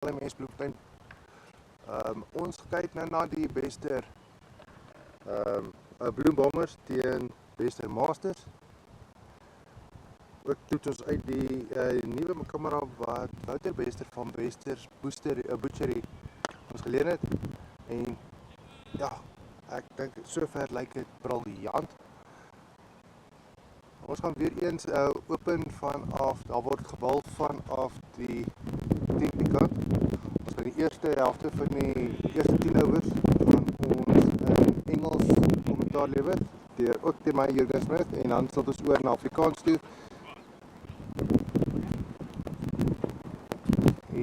LMS Bloemfontein. Ons kyk nou na die beste Bloembombers teen beste Masters. Ook toets ons uit die nuwe kamera wat Wouter Bester van Besters Butchery ons geleen het. En ja, ek dink sover lyk dit briljant. Ons gaan weer eens open vanaf, daar word gebal vanaf die 10 kant. Ons gaan die eerste helfte van die eerste 10 overs gaan ons in Engels kommentaar lewer, ook deur my Jurgen Smith, en dan sal ons oor na Afrikaans toe.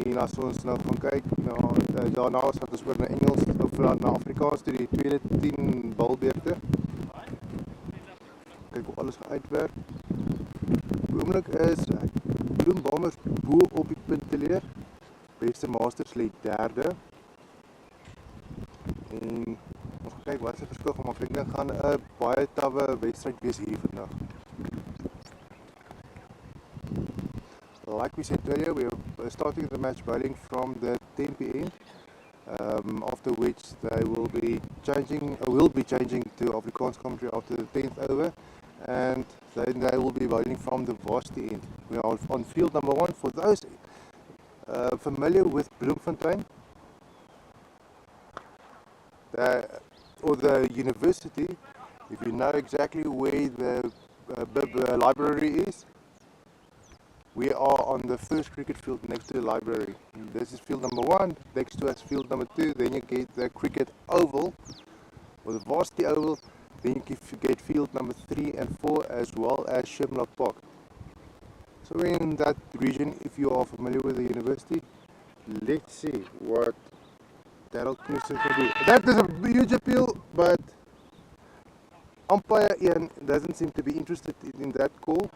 En as ons nou gaan kyk, daarna sal ons oor na Engels, of na Afrikaans toe, die tweede 10 balbeurte. Kyk hoe alles gaan uitwerk. Die oomblik is Bloembombers bo op die punteleer. Beste Masters lê derde. En ons gaan kyk wat is die verskil gaan maak. Ek dink gaan 'n baie tawwe wedstryd wees hier vandag. Like we said earlier, we are starting the match bowling from the 10 p.m. After which they will be changing to Afrikaans commentary after the 10th over, and then they will be bowling from the varsity end. We are on field number 1. For those familiar with Bloemfontein or the university, if you know exactly where the library is, we are on the first cricket field next to the library. This is field number 1, next to us field number 2, then you get the cricket oval, or the varsity oval, then you get field number 3 and 4, as well as Shimla Park. So in that region, if you are familiar with the university, let's see what Daryl Knudsen can do. That is a huge appeal, but umpire Ian doesn't seem to be interested in that call.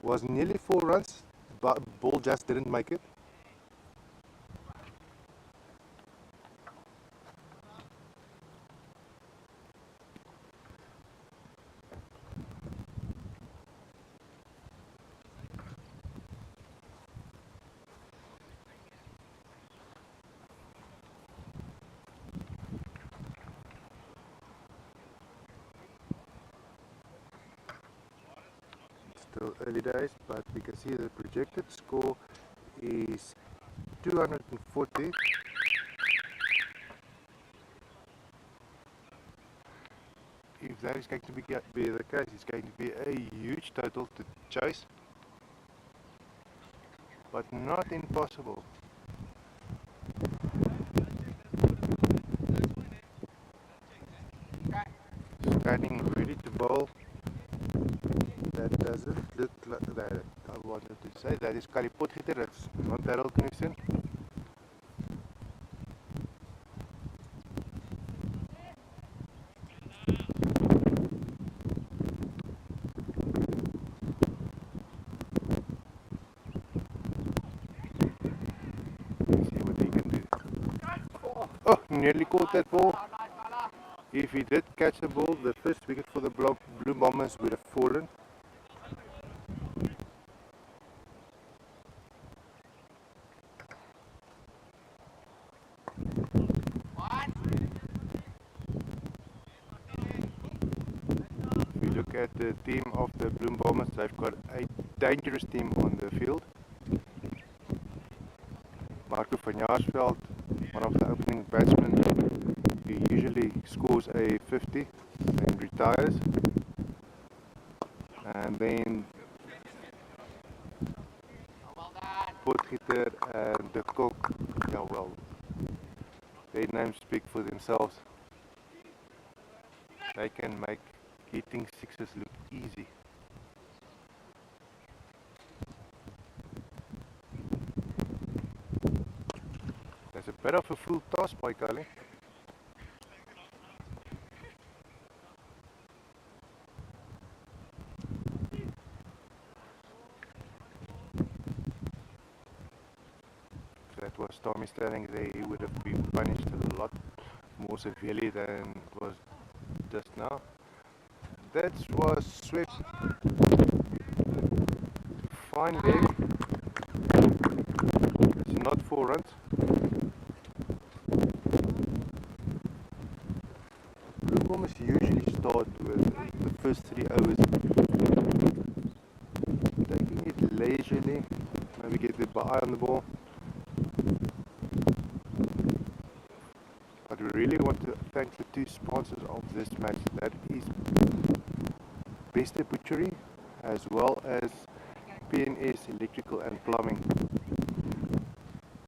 Was nearly 4 runs, but ball just didn't make it. Still early days, but we can see the projected score is 240. If that is going to be the case, it's going to be a huge total to chase, but not impossible. Standing ready to bowl. That doesn't look like that. I wanted to say that is Potgieter, that's not Daryl Knudsen. See what he can do. Oh, nearly caught that ball. If he did catch the ball, the first wicket for the Bloembombers would have fallen. If you look at the team of the Bloembombers, they've got a dangerous team on the field. Marco van Jaarsveld, one of the opening batsmen, he usually scores a 50 and retires. And then Potgieter and De Kok, yeah, well, their names speak for themselves. They can make hitting sixes look easy. That's a bit of a full toss by Kali. If that was Tommy standing there, he would have been punished a lot more severely than was just now. That was swept to fine leg. It's not 4 runs. Bloem usually start with the first 3 overs, taking it leisurely, maybe get the eye on the ball. But we really want to thank the 2 sponsors of this match, that is Bester Butchery as well as PNS Electrical and Plumbing.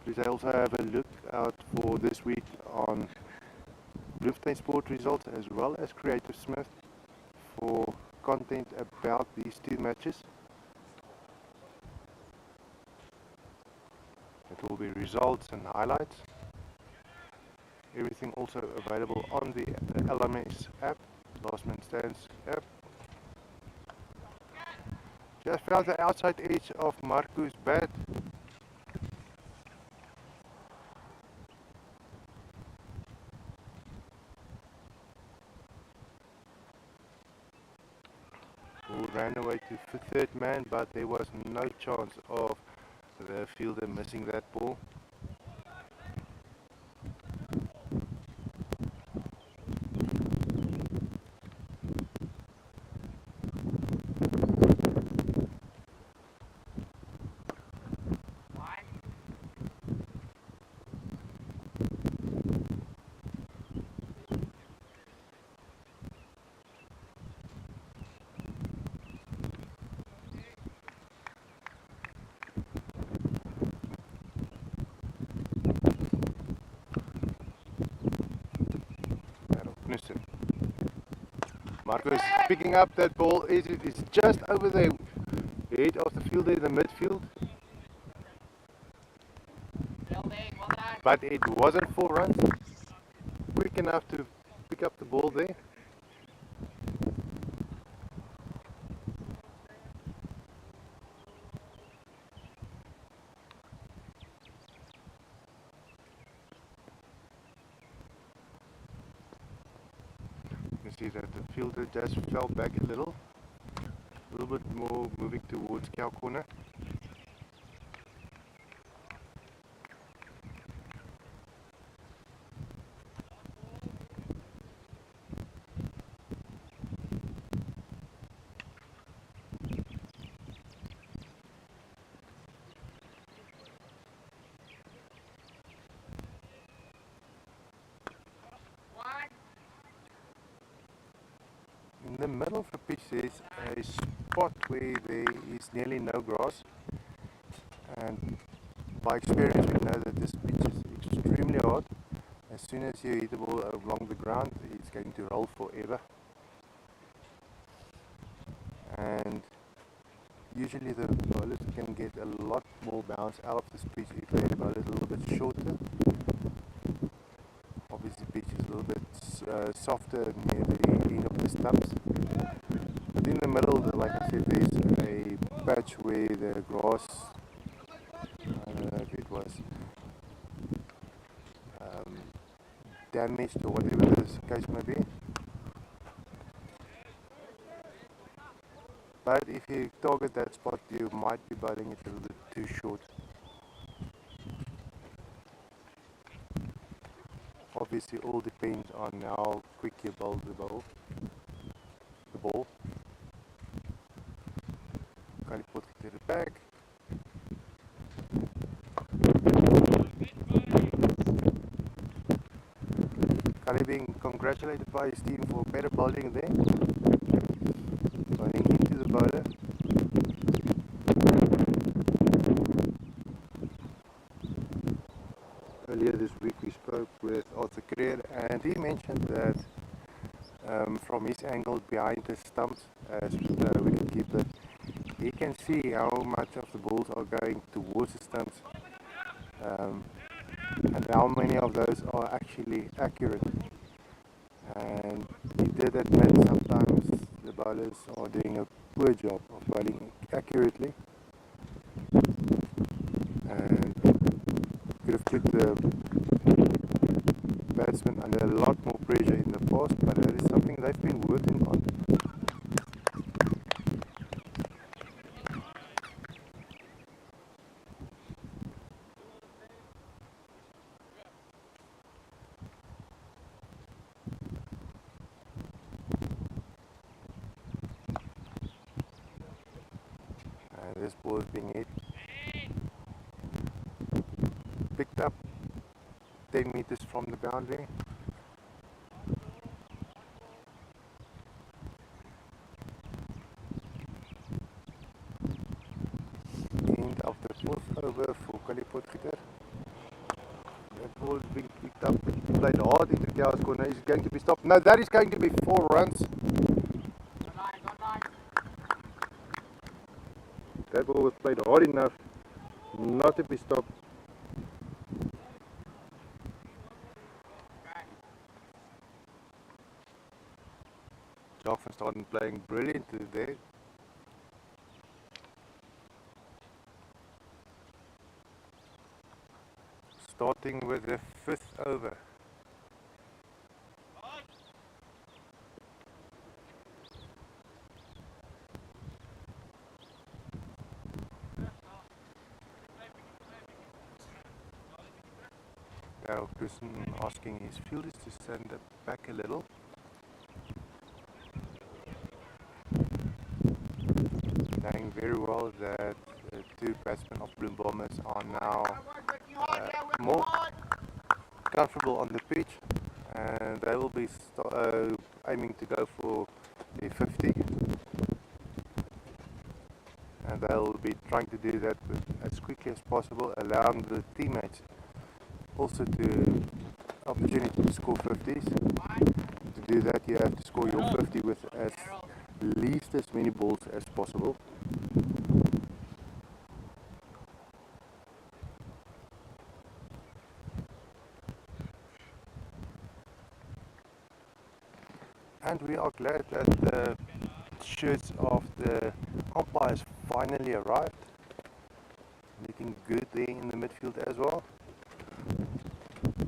Please also have a look out for this week on Bloemfontein Sport results as well as Creative Smith for content about these 2 matches. It will be results and highlights. Everything also available on the LMS app, Last Man Stands app. Just found the outside edge of Marco's bat. Who ran away to the 3rd man, but there was no chance of the fielder missing that ball. Marco's picking up that ball. It's just over the head of the fielder in the midfield. But it wasn't 4 runs. Quick enough to pick up the ball there. You see that the fielder just fell back a little bit more, moving towards cow corner. In the middle of the pitch there is a spot where there is nearly no grass, and by experience we know that this pitch is extremely hard. As soon as you hit the ball along the ground, it's going to roll forever. And usually the bowlers can get a lot more bounce out of this pitch if they bowl it a little bit shorter. Obviously the pitch is a little bit softer near the end of the stumps. But in the middle, like I said, there's a patch where the grass, I don't know if it was damaged or whatever the case may be. But if you target that spot, you might be bowling it a little bit too short. Obviously all depends on how quick you bowl the ball. Can you put it to the back? Can he being congratulated by his team for better bowling there? Bowling into the bowler. Earlier this week we spoke with Arthur Creer, and he mentioned that from his angle behind the stumps as wicketkeeper, he can see how much of the balls are going towards the stumps and how many of those are actually accurate. And he did admit sometimes the bowlers are doing a poor job of bowling accurately, and could have put the batsmen under a lot more pressure in the past, but that is something they've been working on. this ball is being hit. Picked up 10 meters from the boundary. End of the fourth over for Kalipotgieter. That ball is being picked up, played hard into the cows corner. Is going to be stopped? No, that is going to be 4 runs. That ball was played hard enough not to be stopped. Joffin started playing brilliant today. Starting with the 5th over. Now Christian asking his fielders to send it back a little. Knowing very well that the 2 batsmen of Bloem Bombers are now more comfortable on the pitch, and they will be aiming to go for the 50, and they will be trying to do that as quickly as possible, allowing the teammates also to opportunity to score 50s. To do that, you have to score your 50 with as least as many balls as possible. And we are glad that the shirts of the umpires finally arrived. Looking good there in the midfield as well.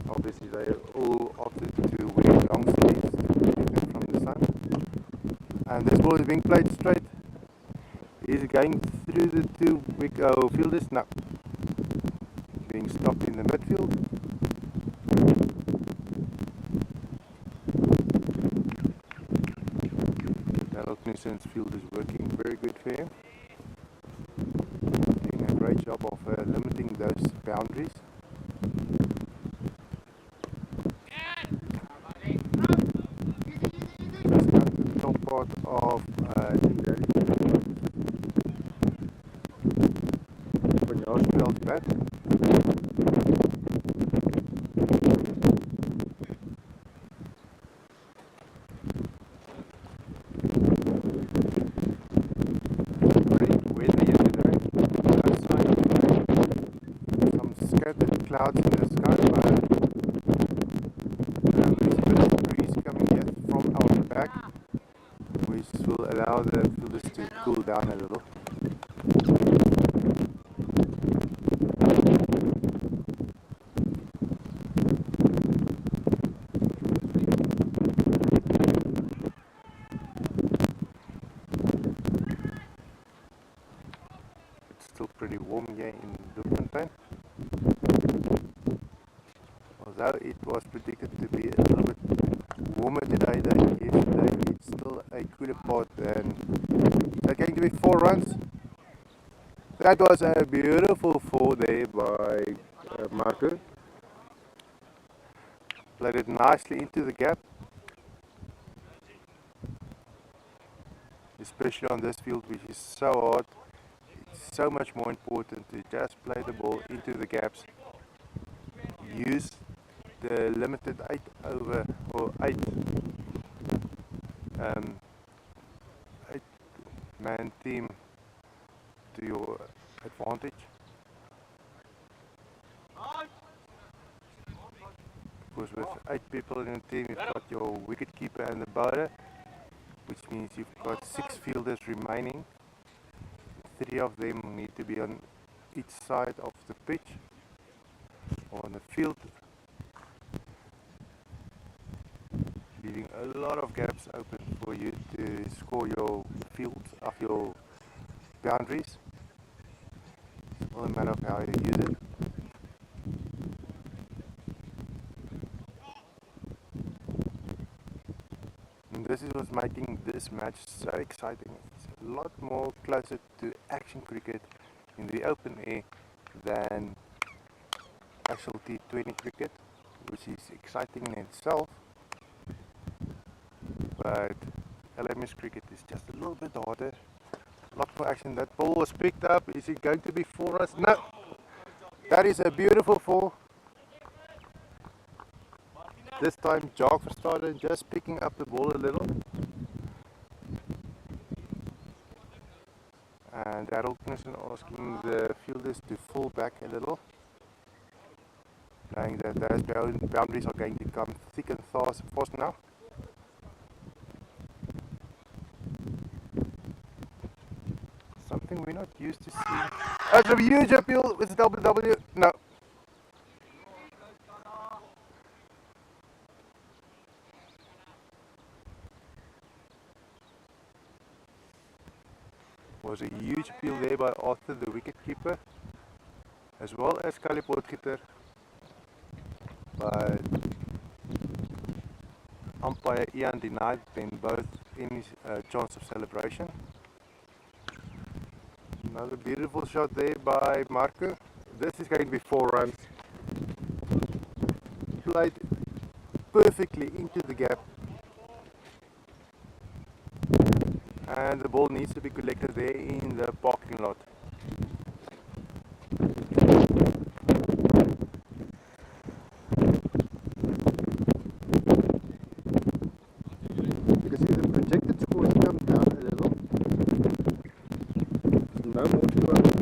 Obviously they all opted to wear long sleeves to protect them from the sun. And this ball is being played straight. He's going through the 2 fielders now. Being stopped in the midfield. Knudsen's field is working very good for him. Doing a great job of limiting those boundaries. Just got the top part of Vanjaarspel's bat. Clouds in the sky, but there's a bit of breeze coming in from our back, which will allow the fielders to cool down a little. It's still pretty warm here in Bloemfontein. Although it was predicted to be a little bit warmer today than yesterday, it's still a cooler part than. They're going to be 4 runs. That was a beautiful 4 there by Marco. Played it nicely into the gap. Especially on this field, which is so hard. It's so much more important to just play the ball into the gaps. Use the limited 8 over or 8 man team to your advantage. Because with 8 people in a team, you've got your wicket keeper and the bowler, which means you've got 6 fielders remaining. 3 of them need to be on each side of the pitch or on the field, leaving a lot of gaps open for you to score your fields of your boundaries. It's all a matter of how you use it. And this is what's making this match so exciting. It's lot more closer to action cricket in the open air than actual T20 cricket, which is exciting in itself, but LMS cricket is just a little bit harder, a lot more action. That ball was picked up. Is it going to be for us? No, that is a beautiful fall. This time Jock started just picking up the ball a little, and Darryl Knudsen asking the fielders to fall back a little, knowing that those boundaries are going to come thick and fast now. Something we're not used to seeing. That's a huge appeal with WW. No. Was a huge appeal there by Arthur, the wicketkeeper, as well as Kali Potgieter, but umpire Ian denied them both any chance of celebration. Another beautiful shot there by Marco. This is going to be 4 runs. Played perfectly into the gap. And the ball needs to be collected there in the parking lot. You can see the projected score has come down a little. No more 240.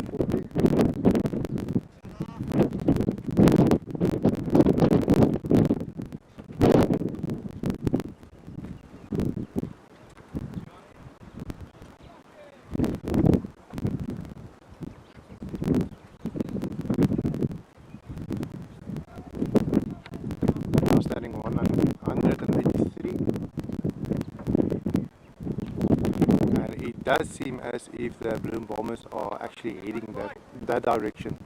Now standing 183. And it does seem as if the Bloem Bombers are actually heading that direction.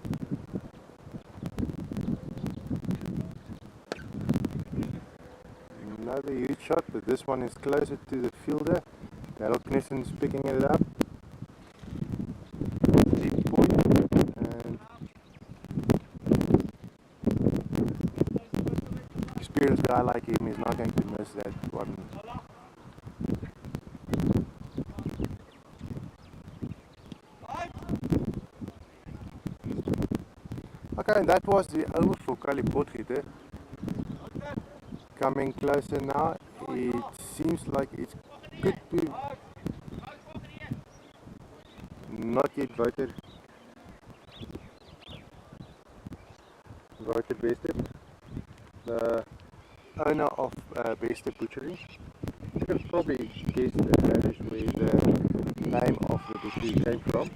Another huge shot, but this one is closer to the fielder. Darryl Knudsen is picking it up. Deep point, and experienced guy like him is not going to miss that one. Okay, and that was the over for Kali Potgieter. Coming closer now, it seems like it's good to not yet voted Beste, the owner of Beste Butchery. You can probably guess that is where the name of the butchery came from.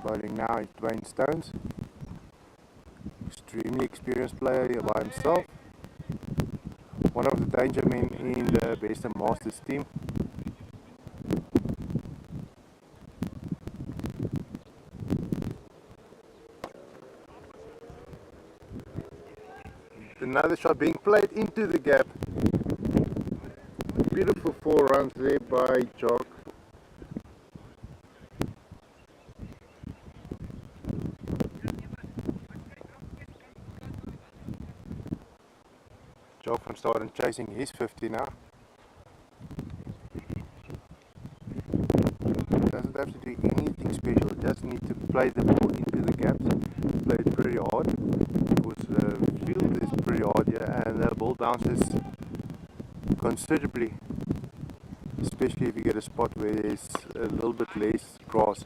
Bowling now is Dwayne Stones, extremely experienced player by himself, one of the danger men in the Beste Masters team. Another shot being played into the gap. Beautiful 4 runs there by Jock. Jock van Staden chasing his 50 now. Doesn't have to do anything special, just need to play the ball into the gaps. Play it pretty hard because the field is pretty hard here, and the ball bounces considerably, especially if you get a spot where there's a little bit less grass.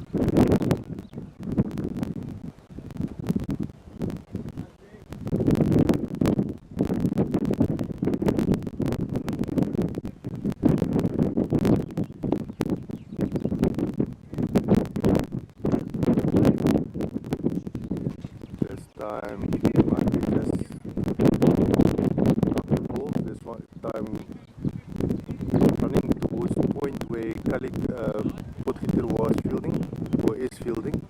Running towards the point where Kali Potgieter was fielding, or is fielding.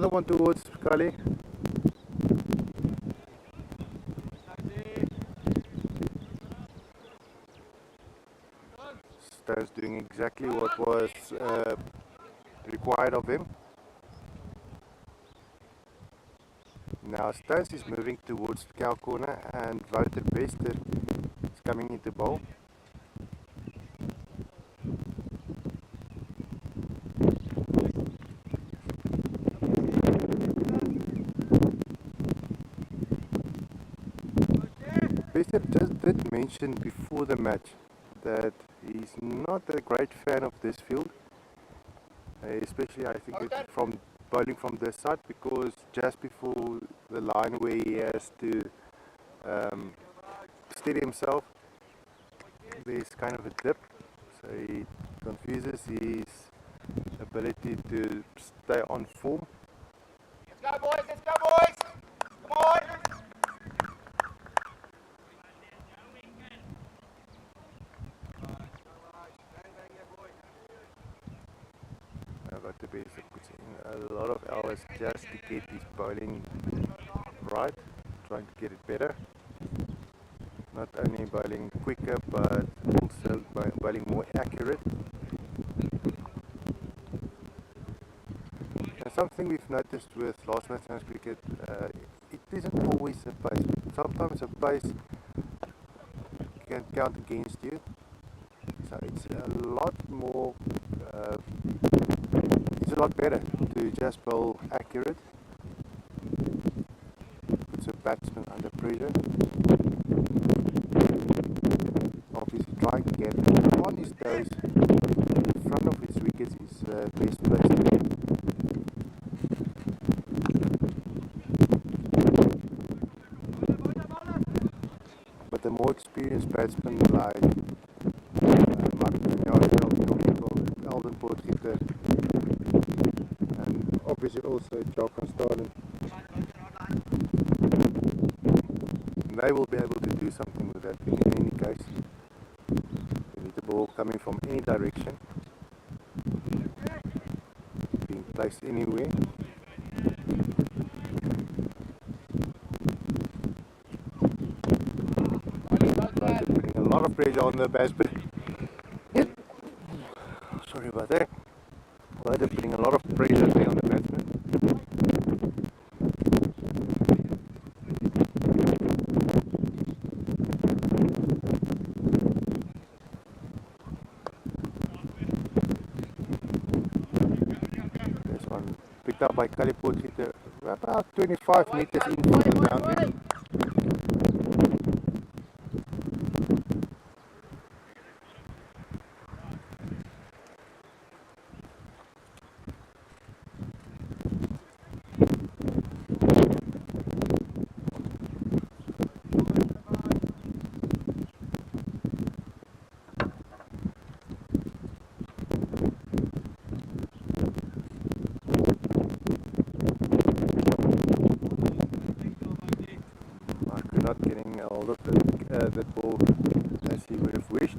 Another one towards Kali. Stone's doing exactly what was required of him. Now Stones is moving towards the cow corner and Wouter Bester is coming into bowl. Bester just did mention before the match that he's not a great fan of this field, especially I think it's from bowling from this side, because just before the line where he has to steady himself, there's kind of a dip, so it confuses his ability to stay on form. Let's go boys, let's go boys! Come on! But the basic puts in a lot of hours just to get his bowling right, trying to get it better. Not only bowling quicker, but also bowling more accurate. And something we've noticed with last man stands cricket, it isn't always a pace. Sometimes a pace can count against you. So it's a lot more, it's a lot better to just bowl accurate. Puts a batsman under pressure. Obviously trying to get on his toes in front of his wickets is the best place to be. But the more experienced batsmen like Alden Potgieter, and obviously also Jock van Staden, they will be able to do something with that thing in any case. You need the ball coming from any direction, being placed anywhere. Putting a lot of pressure on the batsman. Sorry about that. Well, they're putting a lot of pressure there on the batsman. This one picked up by Kali Potgieter about 25 meters in from the boundary. Not getting a hold of the ball as he would have wished.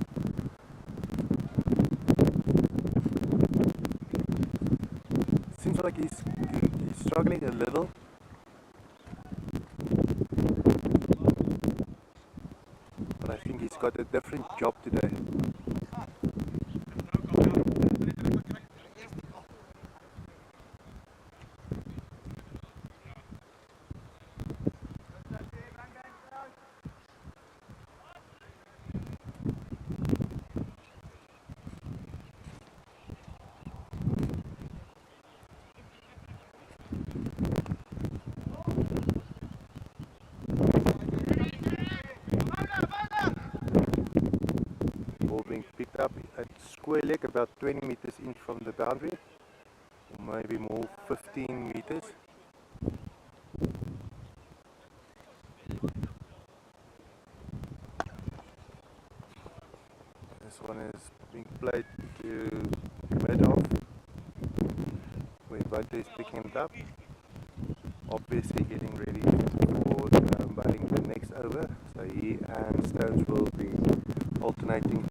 Seems like he's struggling a little. But I think he's got a different job today. Being picked up at square leg about 20 meters in from the boundary, or maybe more, 15 meters. This one is being played to mid off, where Wouter is picking it up, obviously getting ready for bowling the next over, so he and Stones will be alternating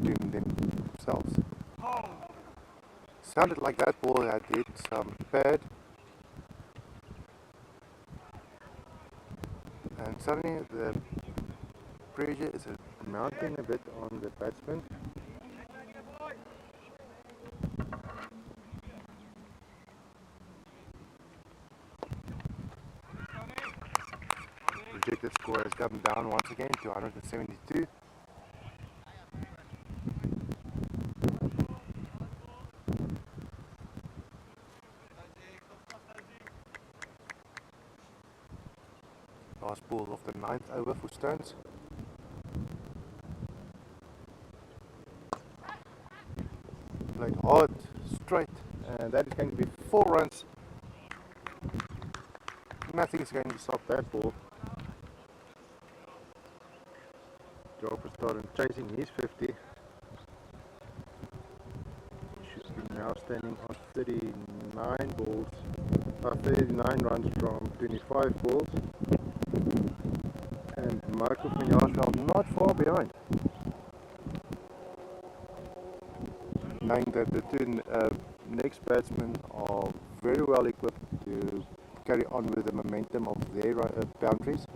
between themselves. Sounded like that ball had hit some pad, And suddenly the pressure is mounting a bit on the batsman. Projected score has come down once again to 172. Last ball of the 9th over for Stones. Played hard, straight, and that is going to be 4 runs. Nothing is going to stop that ball. Joker started chasing his 50. Should be now standing on 39 balls, 39 runs from 25 balls. And Michael van Jaarsveld not far behind. Knowing that the two next batsmen are very well equipped to carry on with the momentum of their boundaries.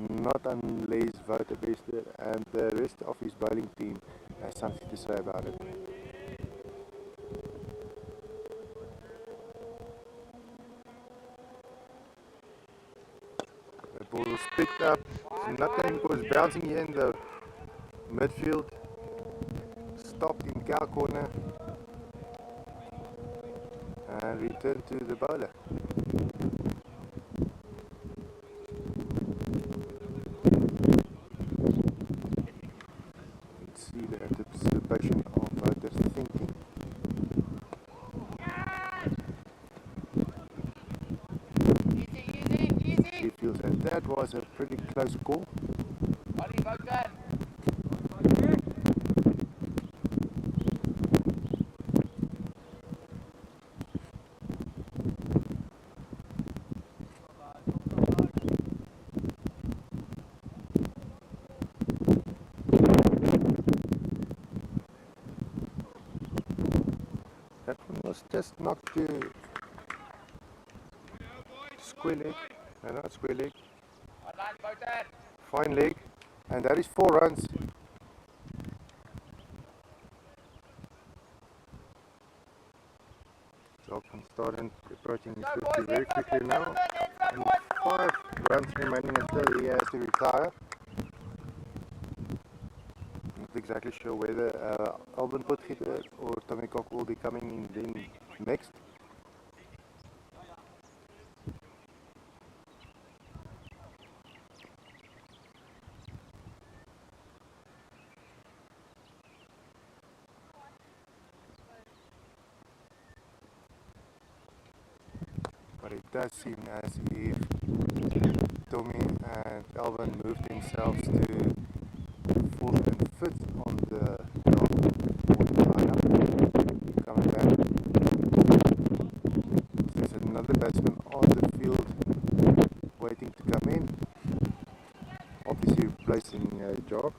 Not unless Wouter Bester and the rest of his bowling team has something to say about it. The ball was picked up. Nothing was bouncing here in the midfield. Stopped in cow corner and returned to the bowler. Let's see the anticipation of Wouter's thinking. He feels that was a pretty close call. That one was just knocked to square leg, no, not square leg, fine leg, and that is 4 runs. Jochen starting approaching his 50 very quickly now, and 5 runs remaining until he has to retire. Not exactly sure whether Alban Potgieter or Tommy Cock will be coming in then next. But it does seem as if Tommy and Alban moved themselves to 4th and 5th on the lineup. Coming back. There's another batsman on the field waiting to come in. Obviously replacing Jock.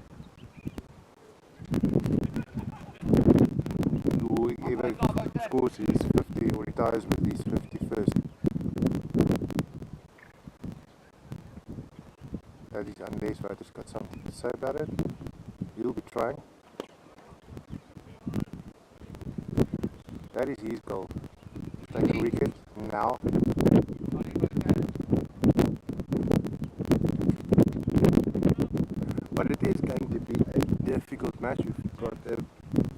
Whoever scores his 50 or retires with his 51st. That is unless Wouter's got something to say about it. He'll be trying. That is his goal. Take a wicket now. But it is going to be a difficult match. We've got a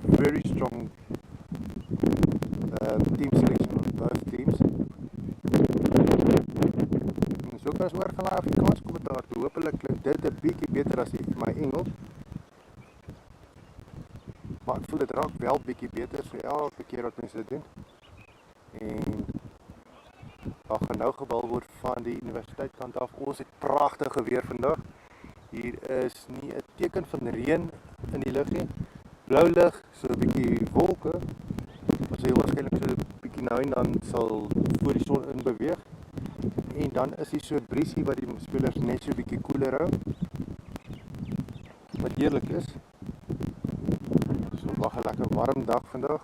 very strong team selection on both teams. So kan ons oor gaan na Afrikaans kommentaar toe. Hopelijk klink dit 'n bietjie beter as my Engels. Maar ek voel dit raak wel bietjie beter so elke keer wat mense dit doen. En daar gaan nou gebal word van die universiteitkant af. Ons het pragtige weer vandag. Hier is nie 'n teken van reën in die lug nie. Blou lug, so 'n bietjie wolke. Ons sê waarskynlik so 'n bietjie nou en dan sal voor die son in beweeg. En dan is hier so 'n briesie wat die spelers net so 'n bietjie koeler hou. Wat heerlik is. So wag 'n lekker warm dag vandag.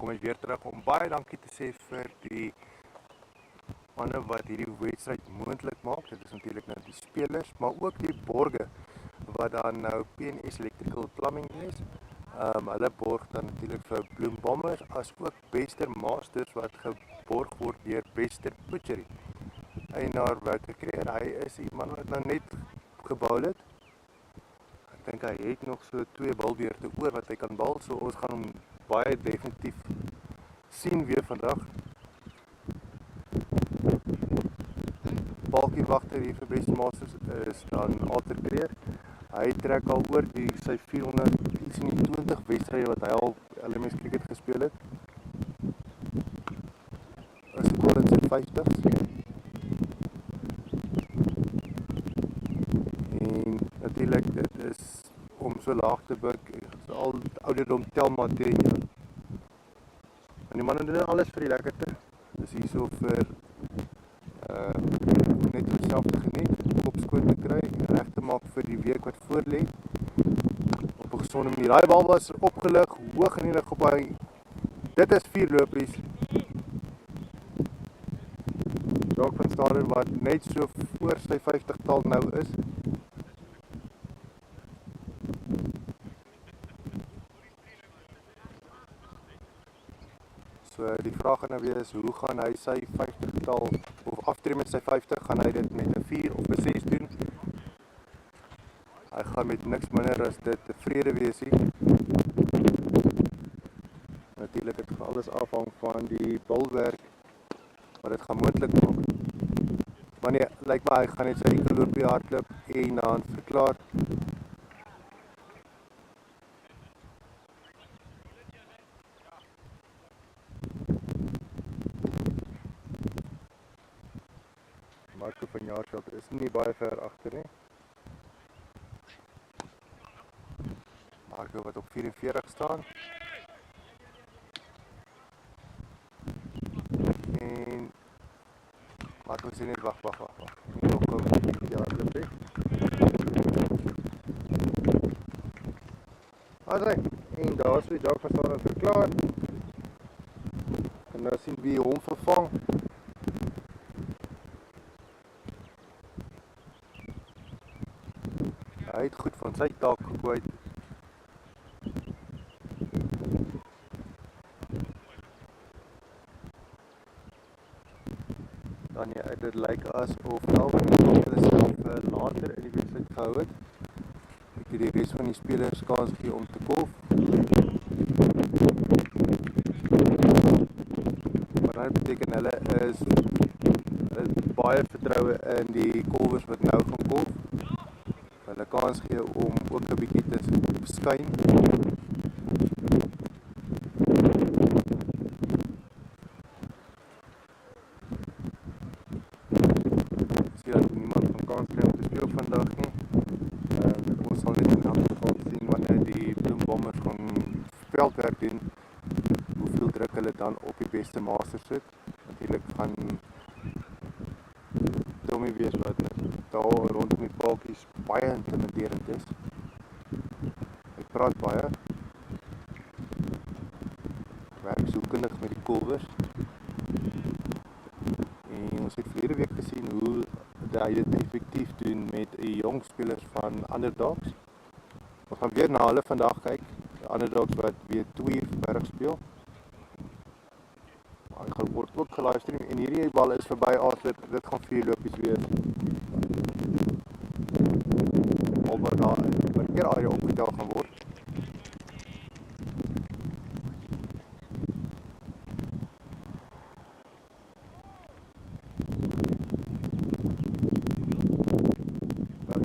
kom ek weer terug om baie dankie te sê vir die manne wat hierdie wedstryd moontlik maak. Dit is natuurlik nou die spelers, maar ook die borge wat dan nou PNS Electrical Plumbing is. Hulle borg dan natuurlik vir Bloem Bombers, as ook Bester Masters wat geborg word deur Bester Butchery. Eienaar Wouter Kreer, hy is die man wat nou net gebou het. Ek dink hy het nog so 2 balbeurte oor wat hy kan bal, so ons gaan hom baie definitief sien weer vandag. Balkiewagter hier vir Bester Masters is dan Wouter Kreer. Hy trek al oor sy 420 wedstryde wat hy al LMS cricket gespeel het. Is dit al in sy 50s. En natuurlik, dit is om so laag te buig, al ouderdom tel maar teen jou. En die manne doen alles vir die lekkerte. Dis hier so vir net om self te geniet, kop skoon te kry, reg te maak vir die week wat voor lê. Op 'n gesonde manier. Daai bal was opgelig, hoog in die lug op hy. Dit is 4 lopies. Dalk van Stader wat net so voor sy 50-tal nou is. So die vraag gaan nou wees, hoe gaan hy sy 50-tal, of aftree met sy 50, gaan hy dit met 'n 4 of 'n 6 doen? Hy gaan met niks minder as dit tevrede wees hier. Natuurlik, dit gaan alles afhang van die balwerk, wat dit gaan moontlik maak. Maar nee, lyk my hy gaan net sy enkoloopie hardloop en dan verklaar. Marco van Jaarsveld is nie baie ver agter nie. Marco wat op 44 staan. En Marco sê net wag. Nog kom die hardloop weg. Alright, en daar is die dag verstaan en verklaar. En nou sien wie hom vervang. Hy het goed van sy taak gekwyt. Dan ja, dit lyk asof Alvin hulle self later in die wedstryd gehou het. Ek het die res van die spelers kans gegee om te kolf. Maar dit beteken hulle is baie vertroue in die kolwers wat nou gaan kolf. Hulle kans gee om ook 'n bietjie te skyn. Niemand van kans kry om te speel vandag nie. Ons sal net in elk geval sien wanneer die Bloem Bombers gaan veldwerk doen, hoeveel druk hulle dan op die Bester Masters sit. Natuurlik gaan Tommy wees wat daar rondom die balkies baie intimiderend is. Hy praat baie. Werk soekendig met die kolwers. En ons het verlede week gesien hoe hy dit effektief doen met die jong spelers van Underdogs. Ons gaan weer na hulle vandag kyk. Die Underdogs wat weer 2 uur verberg speel. Hy gaan word ook gelivestream en hierdie bal is verby altyd. Dit gaan 4 lopies wees. Albei daar in die parkeerarea opgetel gaan word.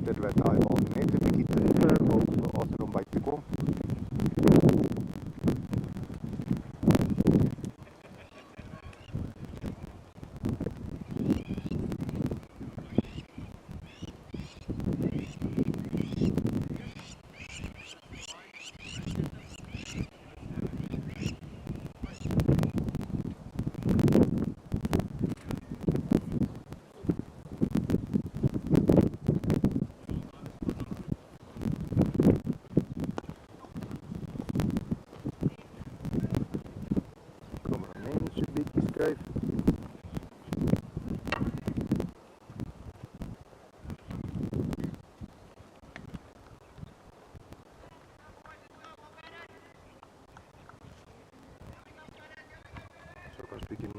Dit werd daai bal net 'n bietjie te ver om by te kom.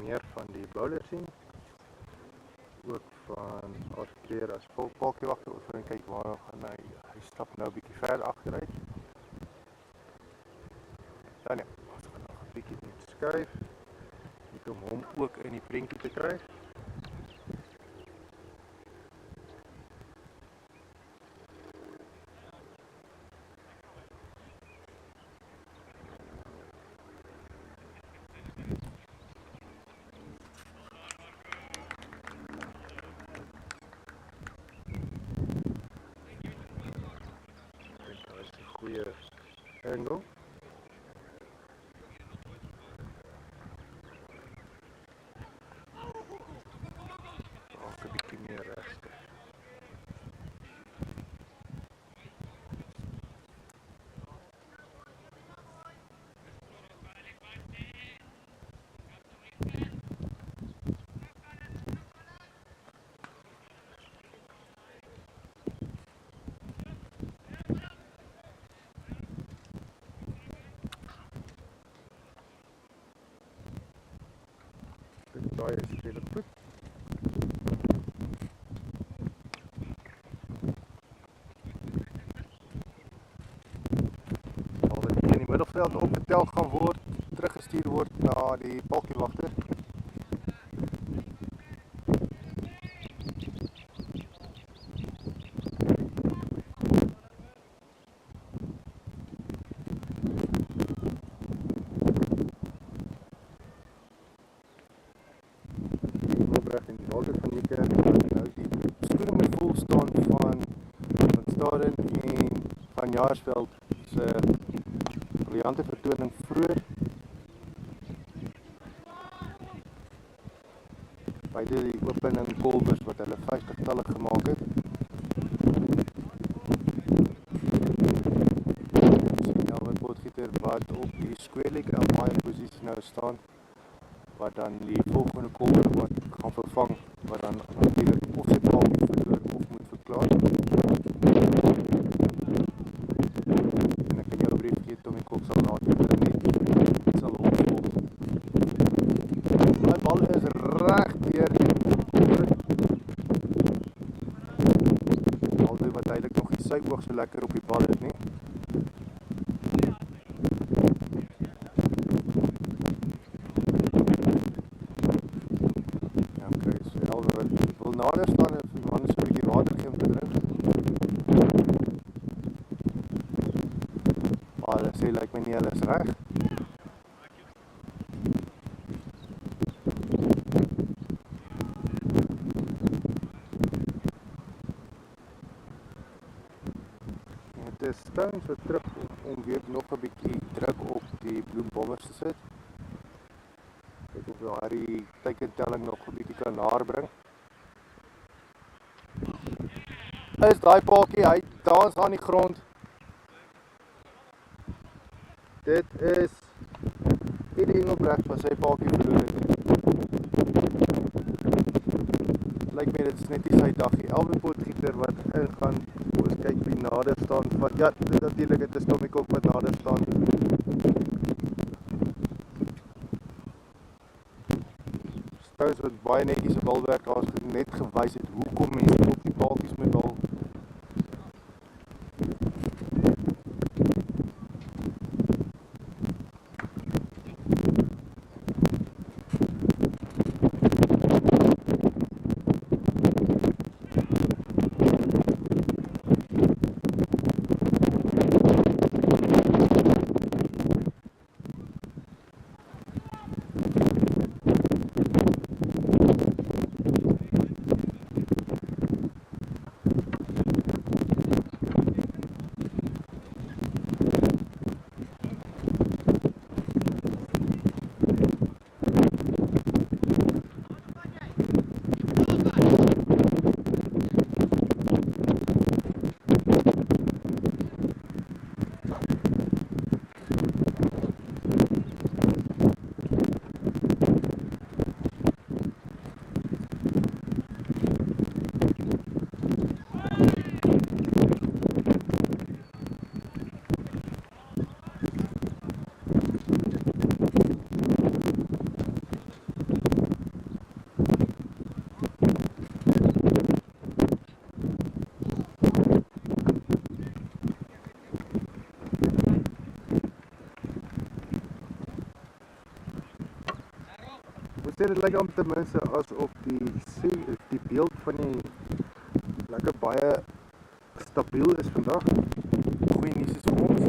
meer van die bowlers sien. Ook van as player as paaltjiewagter. Ons gaan kyk waar gaan hy stap nou 'n bietjie verder agteruit. Dan ja, ons gaan nog 'n bietjie net skuif om hom ook in die prentjie te kry. Goeie angle. Ook 'n bietjie meer regste. Daai is redelijk goed. Al wat hier in die middelveld opgetel gaan word, teruggestuur word na die paaltjiewagter. En die holder van die kerk, nou die skoene moet vol staan van Staden en van Jaarsveld se briljante vertoning vroeër. Beide die opening kolbers wat hulle 50-tallig gemaak het. Die potgieter wat op die square-leg umpire posisie nou staan, wat dan die volgende kolber wat gaan vervang, wat dan natuurlijk of sy paaltjie verloor of moet verklaar. En ek kan jou 'n brief gee, Tommy Kok sal later net sal opvolg. Die bal is reg deur albei wat duidelik nog nie sy oog so lekker op die bal het nie. Nader staan en vir die man so 'n bietjie water gee om te drink. Maar hulle sê lyk my nie hulle is reg. Dit is Stones wat terug om weer nog 'n bietjie druk op die Bloem bommers te sit. Kyk of hy teikentelling nog 'n bietjie kan naarbring. Is daai paaltjie, hy dans aan die grond. Dit is die Engelbrecht wat sy paaltjie verloor het. Lyk my dit is net nie sy daggie. Elwe potgieter wat ingaan, ons kyk wie nader staan van, ja, dit natuurlijk, het is Tommy Kok wat nader staan. Stones wat baie netjies 'n balwerk daar net gewys het hoekom mense op die paaltjies moet hal. sê dit lyk ten minste asof die beeld van die lekker baie stabiel is vandag. Goeie nuus is vir ons.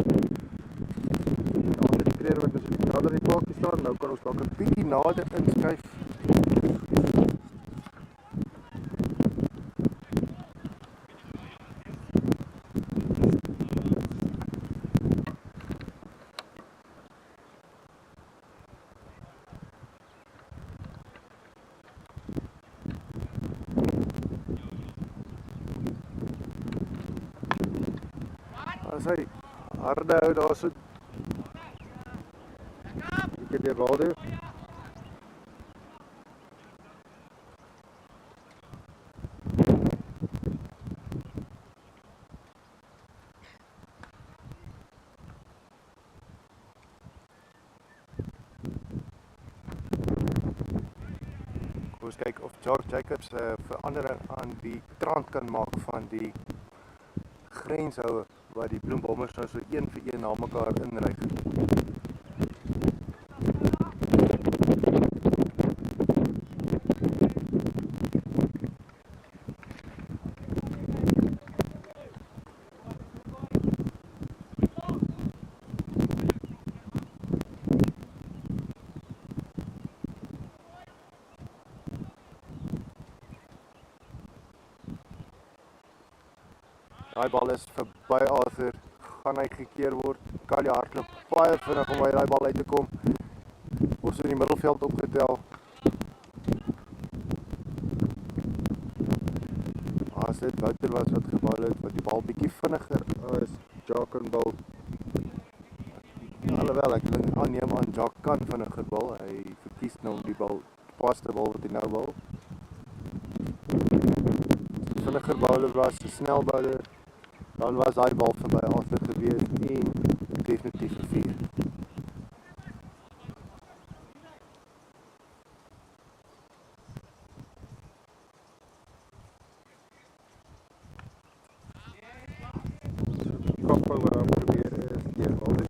Ander die kreer wat ons nader in die paadjie staan, nou kan ons dalk 'n bietjie nader inskuif. As hy harde hou daar so ek het die radio ons kyk of George Jacobs 'n verandering aan die trant kan maak van die grenshoue waar die bloembommers nou so een vir een na mekaar inryg. Daai bal is verby Arthur, gaan hy gekeer word, kan die hardloop baie vinnig om by daai bal uit te kom, word so in die middelveld opgetel. As dit Wouter was wat gebal het, wat die bal bietjie vinniger is, Jacques en bal. Alhoewel ek aanneem aan Jacques kan vinniger bal, hy verkies nou om die bal, paste bal wat hy nou bal. Vinniger bouler was, snel bouler, dan was daai bal verby Arthur gewees en definitief 'n 4. Koppel wat aan probeer is deur altyd.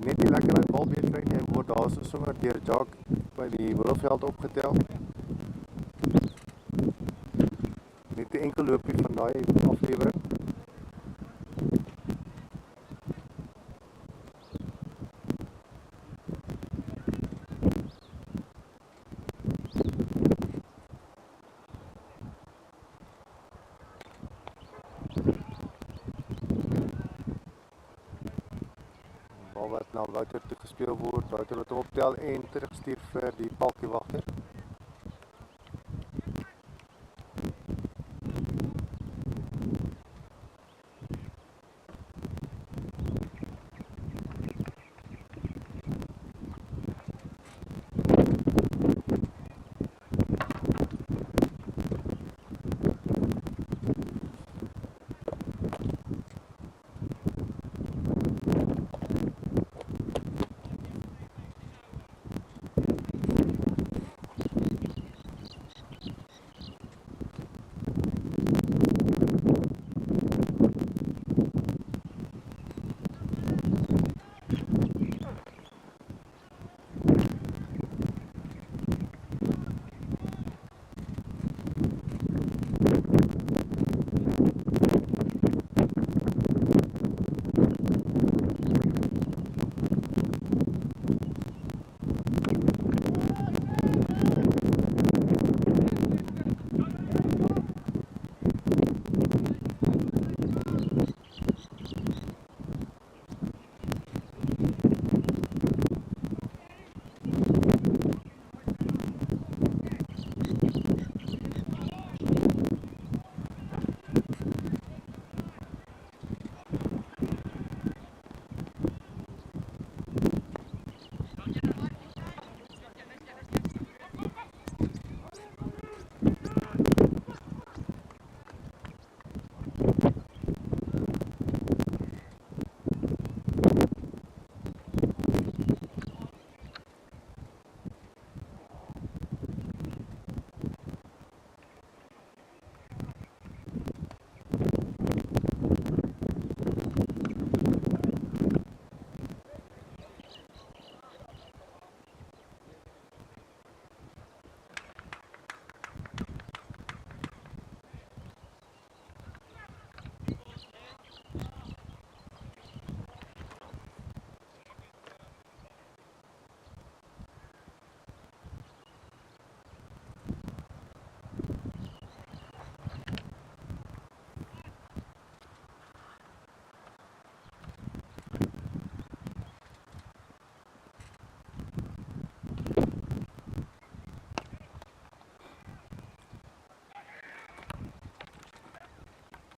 Net die lekker uit bal weer kry nie, word daar so sommer deur Jacques by die middelveld opgetel. Net 'n enkel loopie van daai aflewering. Bal wat na Wouter toe gespeel word, Wouter wat optel en terugstuur vir die palkiewagter.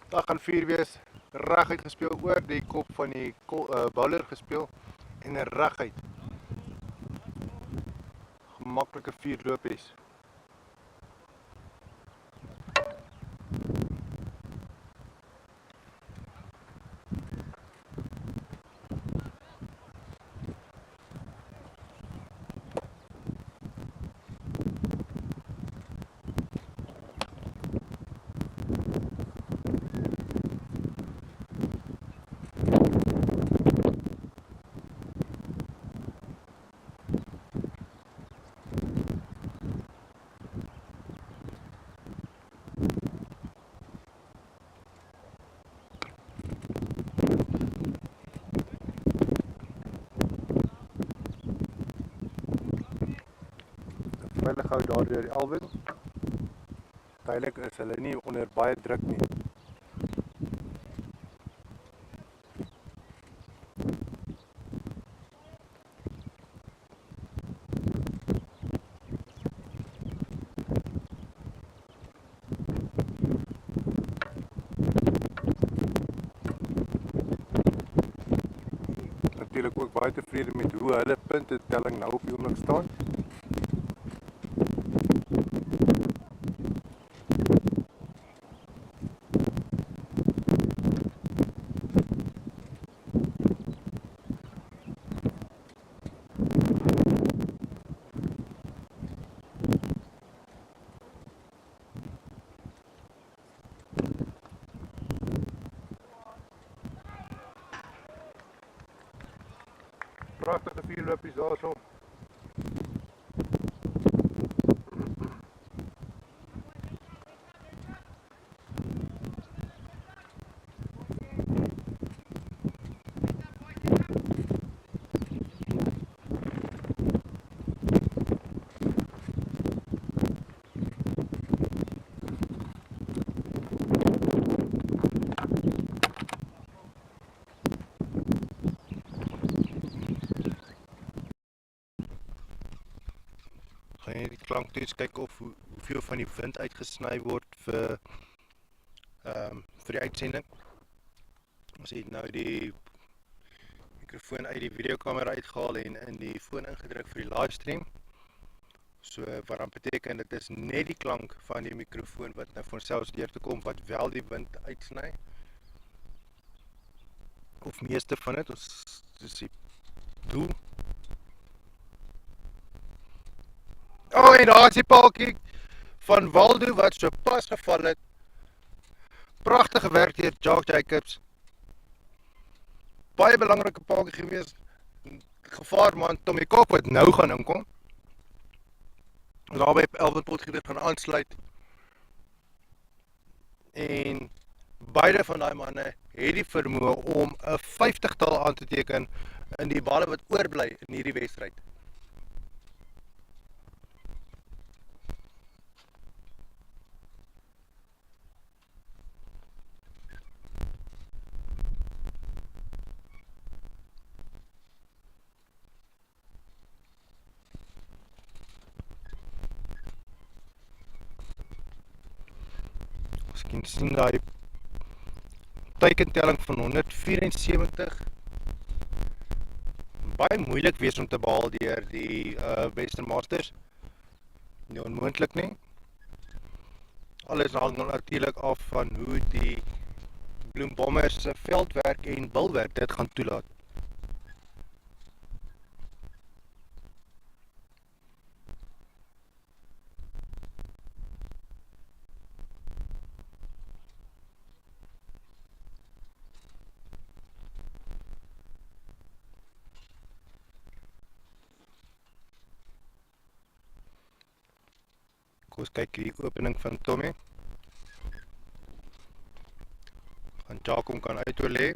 Daar gaan 4 wees, reguit gespeel, oor die kop van die bowler gespeel en reguit. Gemaklike 4 lopies. Veilig hou daar deur die Alwin. Duidelik is hulle nie onder baie druk nie. Natuurlik ook baie tevrede met hoe hulle punte telling nou op die oomblik staan. Pragtige 4 lopies daarso. Gaan jy die klanktoets kyk of hoeveel van die wind uitgesny word vir die uitsending. Ons het nou die mikrofoon uit die videokamera uitgehaal en in die foon ingedruk vir die livestream. So wat dan beteken dit is net die klank van die mikrofoon wat nou van selfs deur te kom wat wel die wind uitsny. Of meeste van dit, ons dis die doel. En daar is die paaltjie van Waldo wat so pas geval het. Pragtige werk deur Jacques Jacobs. Baie belangrike paaltjie gewees. Gevaarman Tommy Kok wat nou gaan inkom. Daar by Elvin Potgieter gaan aansluit. En beide van daai manne het die vermoë om 'n 50-tal aan te teken in die balle wat oorbly in hierdie wedstryd. Ons kan sien daai teikentelling van 174. Baie moeilik wees om te behaal deur die Western Masters. Nie onmoontlik nie. Alles hang natuurlik af van hoe die Bloem Bombers se veldwerk en bilwerk dit gaan toelaat. Kom ons kyk die opening van Tommy. Gaan Jacques kan uitoorlê.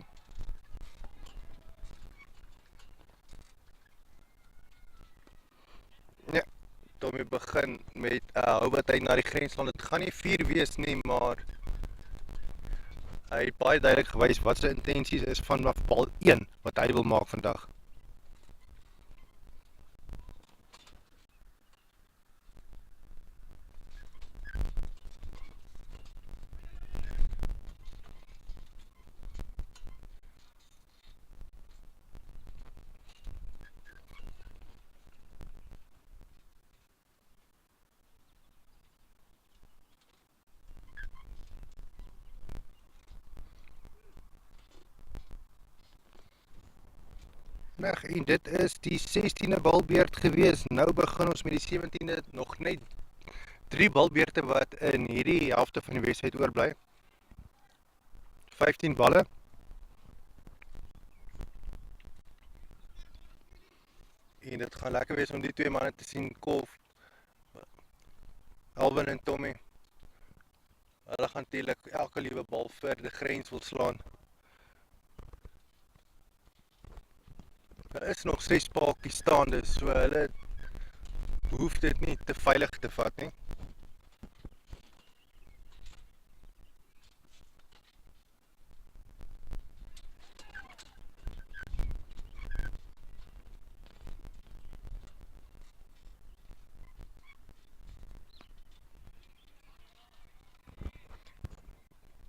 Ja, Tommy begin met hou wat hy na die grens slaan. Dit gaan nie 4 wees nie, maar hy het baie duidelik gewys wat sy intensies is vanaf bal 1 wat hy wil maak vandag. Reg, en dit is die 16de balbeurt gewees. Nou begin ons met die 17de, nog net 3 balbeurte wat in hierdie helfte van die wedstryd oorbly. 15 balle. En dit gaan lekker wees om die twee manne te sien kolf. Alvin en Tommy. Hulle gaan natuurlik elke liewe bal vir die grens wil slaan. Daar is nog 6 paadjies staande, so hulle hoef dit nie te veilig te vat nie.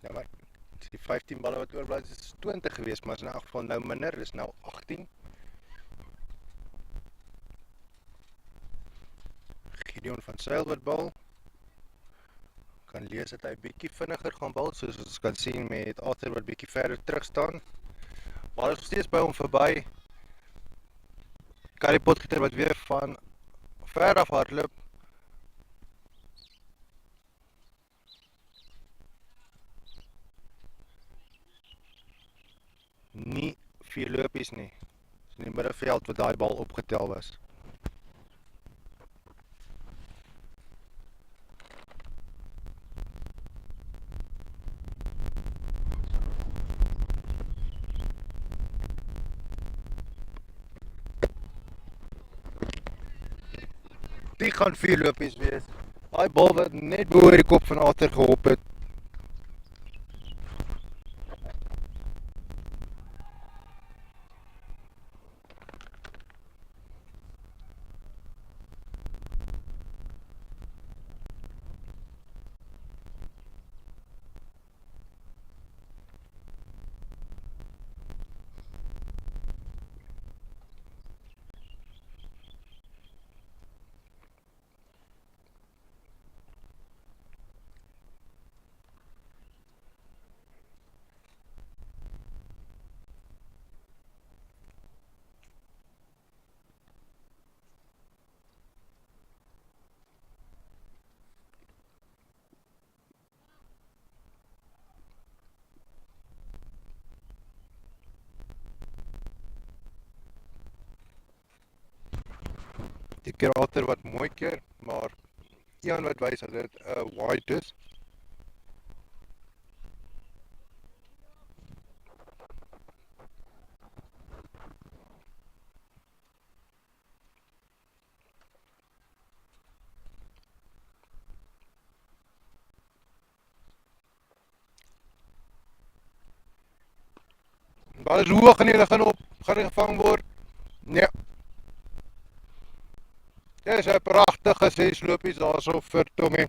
Ja, maar die 15 balle wat oorbly is 20 gewees, maar is in elk geval nou minder, is nou 18. Gideon van Sail wat bal. Kan lees dat hy bietjie vinniger gaan bal, soos ons kan sien met Arthur wat bietjie verder terug staan. Bal is nog steeds by hom verby. Kari Potgieter wat weer van ver af hardloop. Nie 4 lopies nie. Dis in die middelveld wat daai bal opgetel was. Die gaan 4 lopies wees. Daai bal wat net bo oor die kop van Arthur gehop het. Die keer Arthur wat mooi keer, maar Ian wat wys dat dit 'n wide is. Bal is hoog en hulle gaan gevang word. Nee. Dit is 'n pragtige 6 lopies daarso vir Tommy.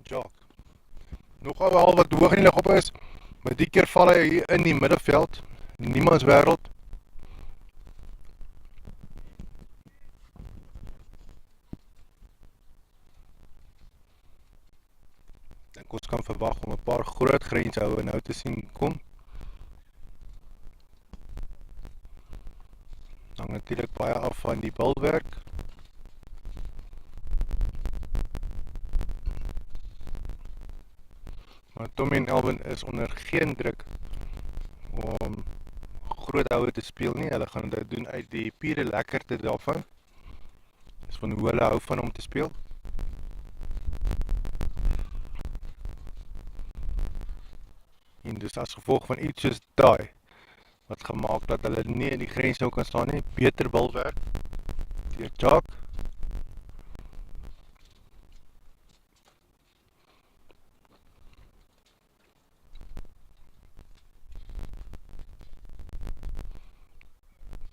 Jock. Nog al wat hoog in die lug op is, maar die keer val hy hier in die middenveld, niemands wêreld. Dink ons kan verwag om 'n paar groot grenshoue nou te sien kom. Dan natuurlik baie af van die balwerk. Maar Tommy en Alvin is onder geen druk om groot houe te speel nie. Hulle gaan dit doen uit die pure lekkerte daarvan. Dis van hoe hulle hou van om te speel. En dis as gevolg van iets soos daai wat gemaak dat hulle nie in die grens nou kan staan nie. Beter balwerk deur Jock.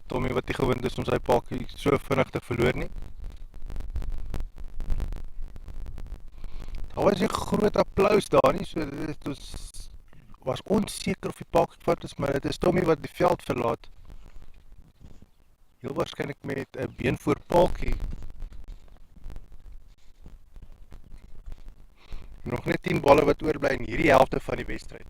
Tommy wat nie gewoond is om sy paadjie so vinnig te verloor nie. Daar was nie groot applaus daar nie, so dit was onseker of die paadjie fout is, maar dit is Tommy wat die veld verlaat. Heel waarskynlik met 'n been voor paadjie. Nog net 10 balle wat oorbly in hierdie helfte van die wedstryd.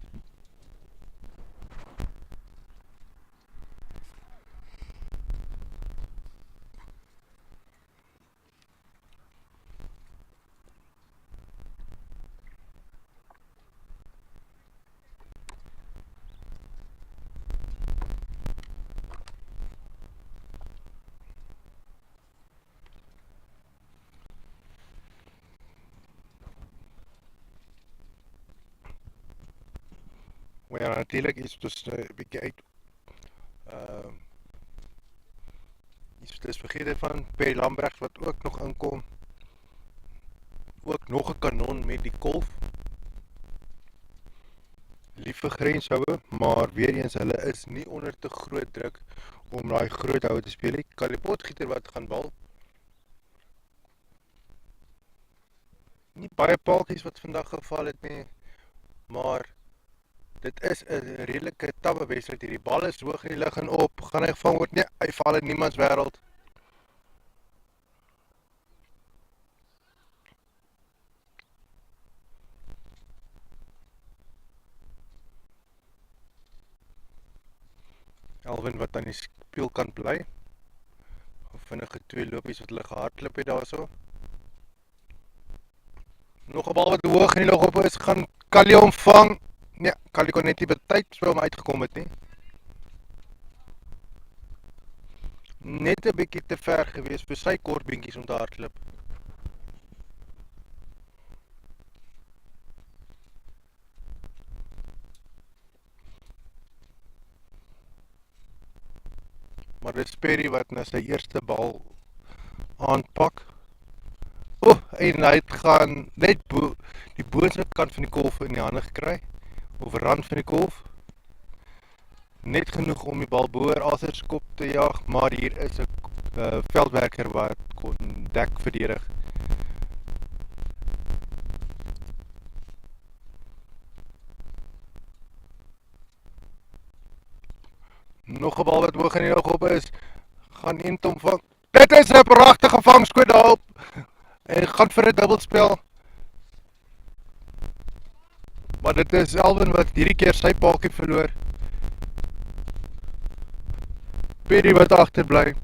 Maar ja, natuurlijk is dus een beetje uit iets wat is vergeten van P. Lambrecht wat ook nog inkom. Ook nog een kanon met die kolf. Lieve grenshoue, maar weer eens, hulle is nie onder te groot druk om daai groot houe te speel nie. Kalipotgieter wat gaan bal. Nie baie paaltjies wat vandag geval het nie, maar dit is 'n redelike tappe wedstryd hier. Die bal is hoog in die lug en op. Gaan hy gevang word? Nee, hy val in niemands wêreld. Alvin wat aan die speelkant bly. Vinnige 2 lopies wat hulle gehardloop het daarso. Nog 'n bal wat hoog in die lug op is, gaan Callie omvang. Nee, Callie kon net nie betyds so om uitgekom het nie. Net 'n bietjie te ver gewees vir sy kort beentjies om te hardloop. Maar dit is Perry wat na sy eerste bal aanpak. En hy het gaan net die boonste kant van die kolf in die hande gekry, of rand van die kolf. Net genoeg om die bal bo oor Asers kop te jaag, maar hier is 'n veldwerker wat kon dek verdedig. Nog 'n bal wat hoog in die lug op is, gaan iemand omvang. Dit is 'n pragtige vangskoot daarop. En gaan vir 'n dubbelspel. Maar dit is Alvin wat hierdie keer sy paadjie verloor. Perry wat agterbly.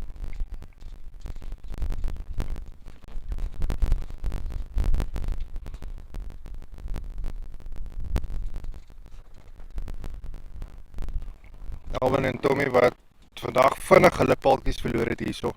Alvin en Tommy wat vandag vinnig hulle paadjies verloor het hierso.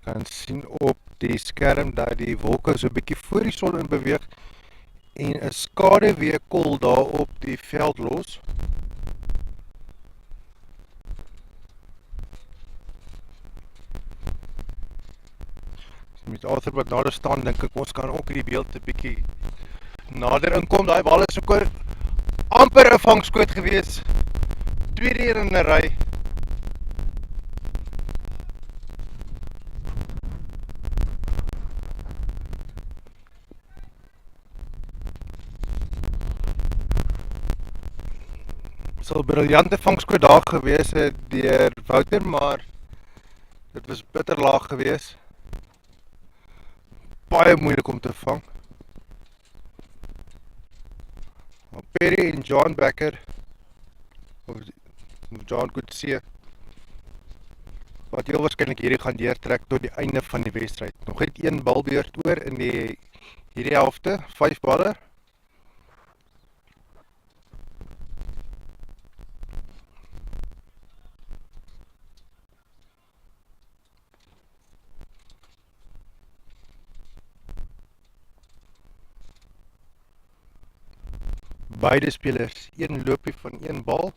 Kan sien op die skerm dat die wolke so 'n bietjie voor die son in beweeg en 'n skaduweekol daar op die veld los. Met Arthur wat nader staan, dink ek ons kan ook die beeld 'n bietjie nader inkom. Daai bal is ook amper 'n vangskoot gewees. Tweede een in 'n ry. Sal 'n briljante vangskoot daar gewees het deur Wouter, maar dit was bitter laag gewees. Baie moeilik om te vang. Perry en John Becker, of John Coetzee, wat heel waarskynlik hierdie gaan deurtrek tot die einde van die wedstryd. Nog net een balbeurt oor in hierdie helfte, 5 balle. Beide spelers, een loopie van een bal.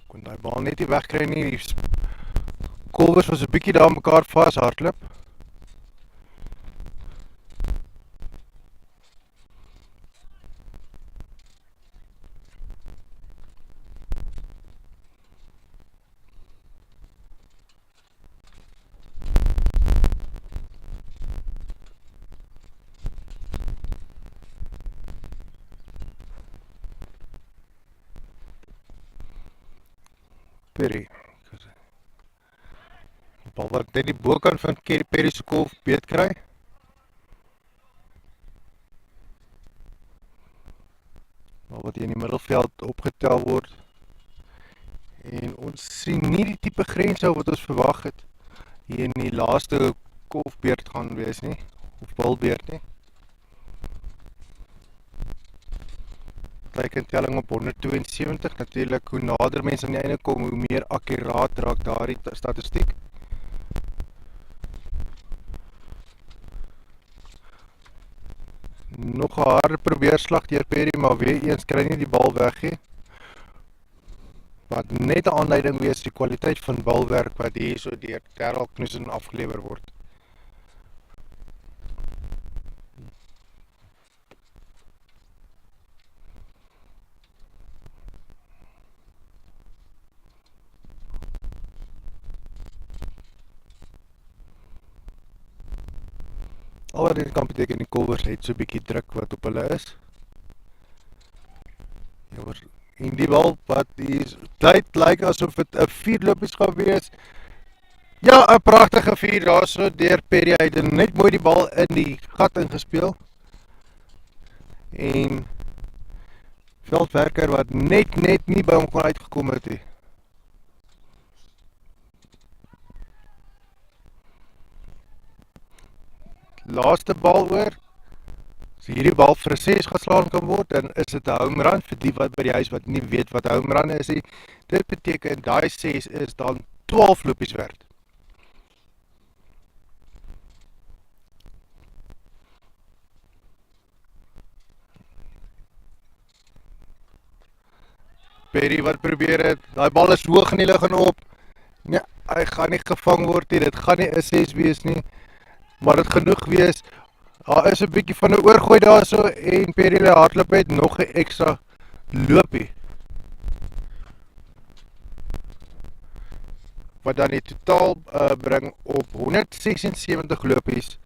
Kon die bal net nie wegkry nie. Die kolwers was 'n bietjie daar mekaar vas hardloop. Perry. Bal wat net die bokant van Perry se kolf beet kry. Bal wat hier in die middelveld opgetel word. En ons sien nie die tipe grenshou wat ons verwag het hier in die laaste kolfbeurt gaan wees nie, of balbeurt nie. Teikentelling op 172, natuurlik hoe nader mense aan die einde kom, hoe meer akkuraat raak daardie statistiek. Nog 'n harde probeerslag deur Perry, maar weer eens kry nie die bal weg nie. Wat net 'n aanleiding wees die kwaliteit van balwerk wat hier so deur Terrell Knudsen afgelewer word. Al wat dit kan beteken, die kolwers het so 'n bietjie druk wat op hulle is. En die bal wat hier tyd lyk asof dit 'n 4 lopies gaan wees. Ja, 'n pragtige 4 daar so deur Perry. Hy het net mooi die bal in die gat ingespeel. En veldwerker wat net nie by hom kon uitgekom het nie. Laaste bal oor. As hierdie bal vir 'n 6 geslaan kan word, dan is dit 'n home run vir die wat by die huis wat nie weet wat home run is nie. Dit beteken daai 6 is dan 12 lopies werd. Perry wat probeer het, daai bal is hoog in die lug en op. Nee, hy gaan nie gevang word nie, dit gaan nie 'n 6 wees nie. Maar dit genoeg wees. Daar is 'n bietjie van 'n oorgooi daar so en Perry hardloop het nog 'n ekstra loopie. Wat dan die totaal bring op 176 lopies.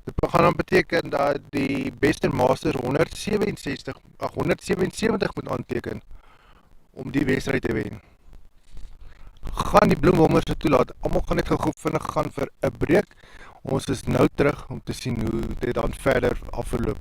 Dit gaan dan beteken dat die beste master 177 moet aanteken om die wedstryd te wen. Gaan die Bloemhommers se toelaat. Almal gaan net gou vinnig gaan vir 'n breek. Ons is nou terug om te sien hoe dit dan verder afloop.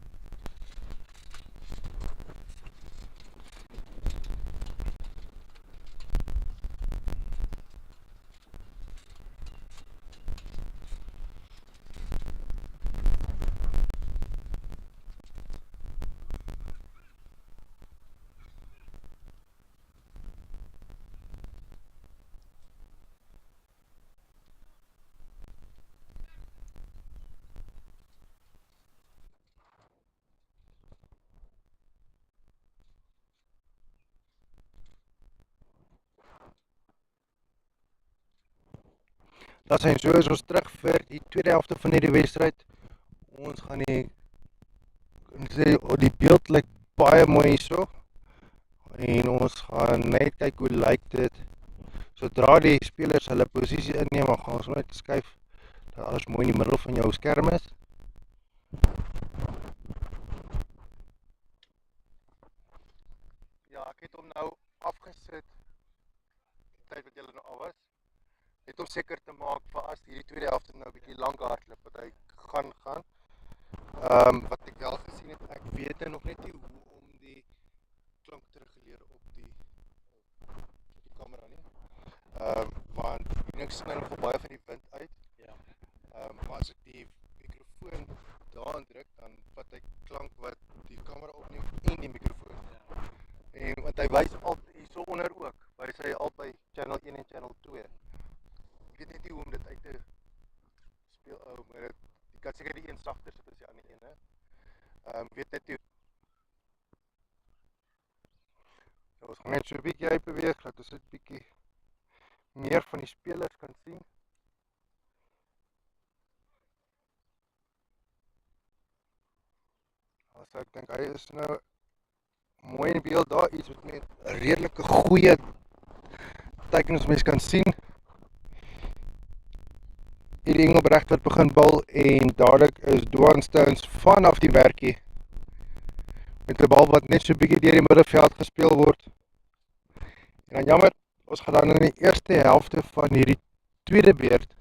Dat zijn so is ons terug vir die tweede helfte van hierdie wedstryd. Ons gaan die beeld lyk baie mooi hierso. En ons gaan net kyk hoe lyk dit. Sodra die spelers hulle posisie inneem, dan gaan ons net skuif dat alles mooi in die middel van jou skerm is. Ja, ek het hom nou afgesit die tyd wat julle nou al was. Net om seker te maak vir as hierdie tweede helfte nou 'n bietjie lank hardloop wat hy gaan. Wat ek wel gesien het, ek weet nog net nie hoe om die klank te reguleer op die kamera nie. Want niks sny nog baie van die wind uit. Ja. Maar as ek die mikrofoon daarin druk, dan vat hy klank wat die kamera opneem en die mikrofoon. Ja. En want hy wys altyd hierso onder ook, wys hy albei channel 1 en channel 2. Ek weet net nie hoe om dit uit te speel, maar jy kan seker die een sagter sit as die ander een, hè. Weet net nie. Nou, ons gaan net so 'n bietjie uitbeweeg, dat ons dit bietjie meer van die spelers kan sien. As ek dink hy is nou mooi in beeld daar, iets wat met 'n redelike goeie tekens mens kan sien. Hierdie Engelbrecht wat begin bal en dadelik is Dwan Stones vanaf die werkie met 'n bal wat net so bietjie deur die middelveld gespeel word. En dan jammer, ons gaan dan in die eerste helfte van hierdie tweede beurt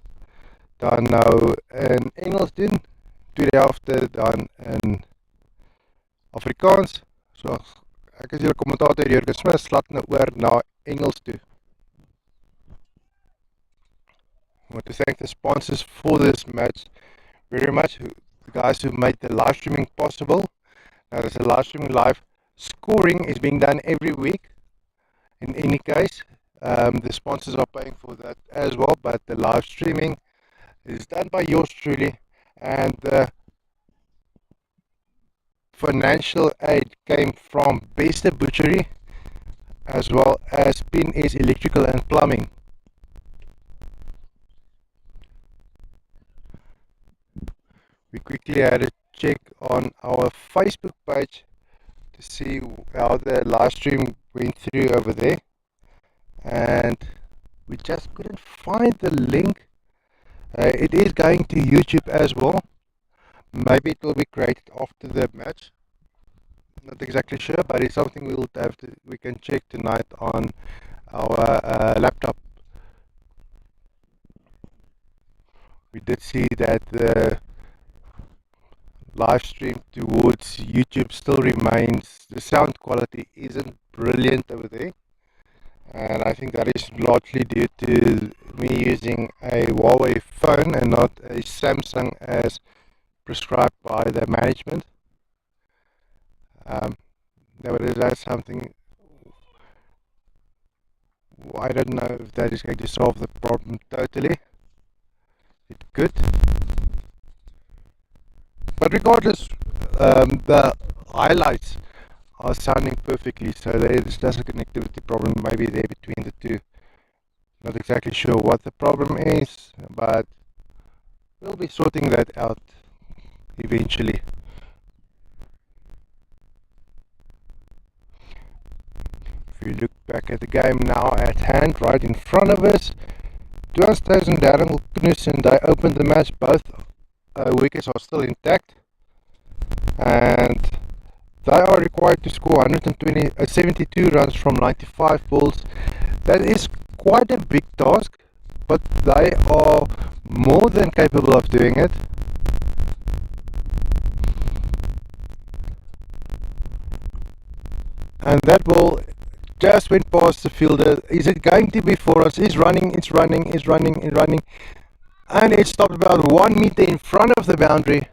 dan nou in Engels doen, tweede helfte dan in Afrikaans. So ek is hier kommentator Jurgen Smith, slat nou oor na Engels toe. I want to thank the sponsors for this match very much, the guys who made the live streaming possible. Now there's a live streaming live. Scoring is being done every week. In any case, the sponsors are paying for that as well, but the live streaming is done by yours truly, and the financial aid came from Bester Butchery as well as Pin is Electrical and Plumbing. We quickly had a check on our Facebook page to see how the live stream went through over there, and we just couldn't find the link. It is going to YouTube as well. Maybe it will be created after the match. Not exactly sure, but it's something we can check tonight on our laptop. We did see that the live stream towards YouTube still remains, the sound quality isn't brilliant over there, and I think that is largely due to me using a Huawei phone and not a Samsung as prescribed by the management. Nevertheless, that's something, I don't know if that is going to solve the problem totally. It could. But regardless, the highlights are sounding perfectly, so there's just a connectivity problem maybe there between the two. Not exactly sure what the problem is, but we'll be sorting that out eventually. If you look back at the game now at hand, right in front of us, Dwan Stones and Darren Knudsen, they opened the match. Both wickets are still intact, and they are required to score 72 runs from 95 balls. That is quite a big task, but they are more than capable of doing it. And that ball just went past the fielder. Is it going to be for us? It's running, and it stopped about 1 meter in front of the boundary.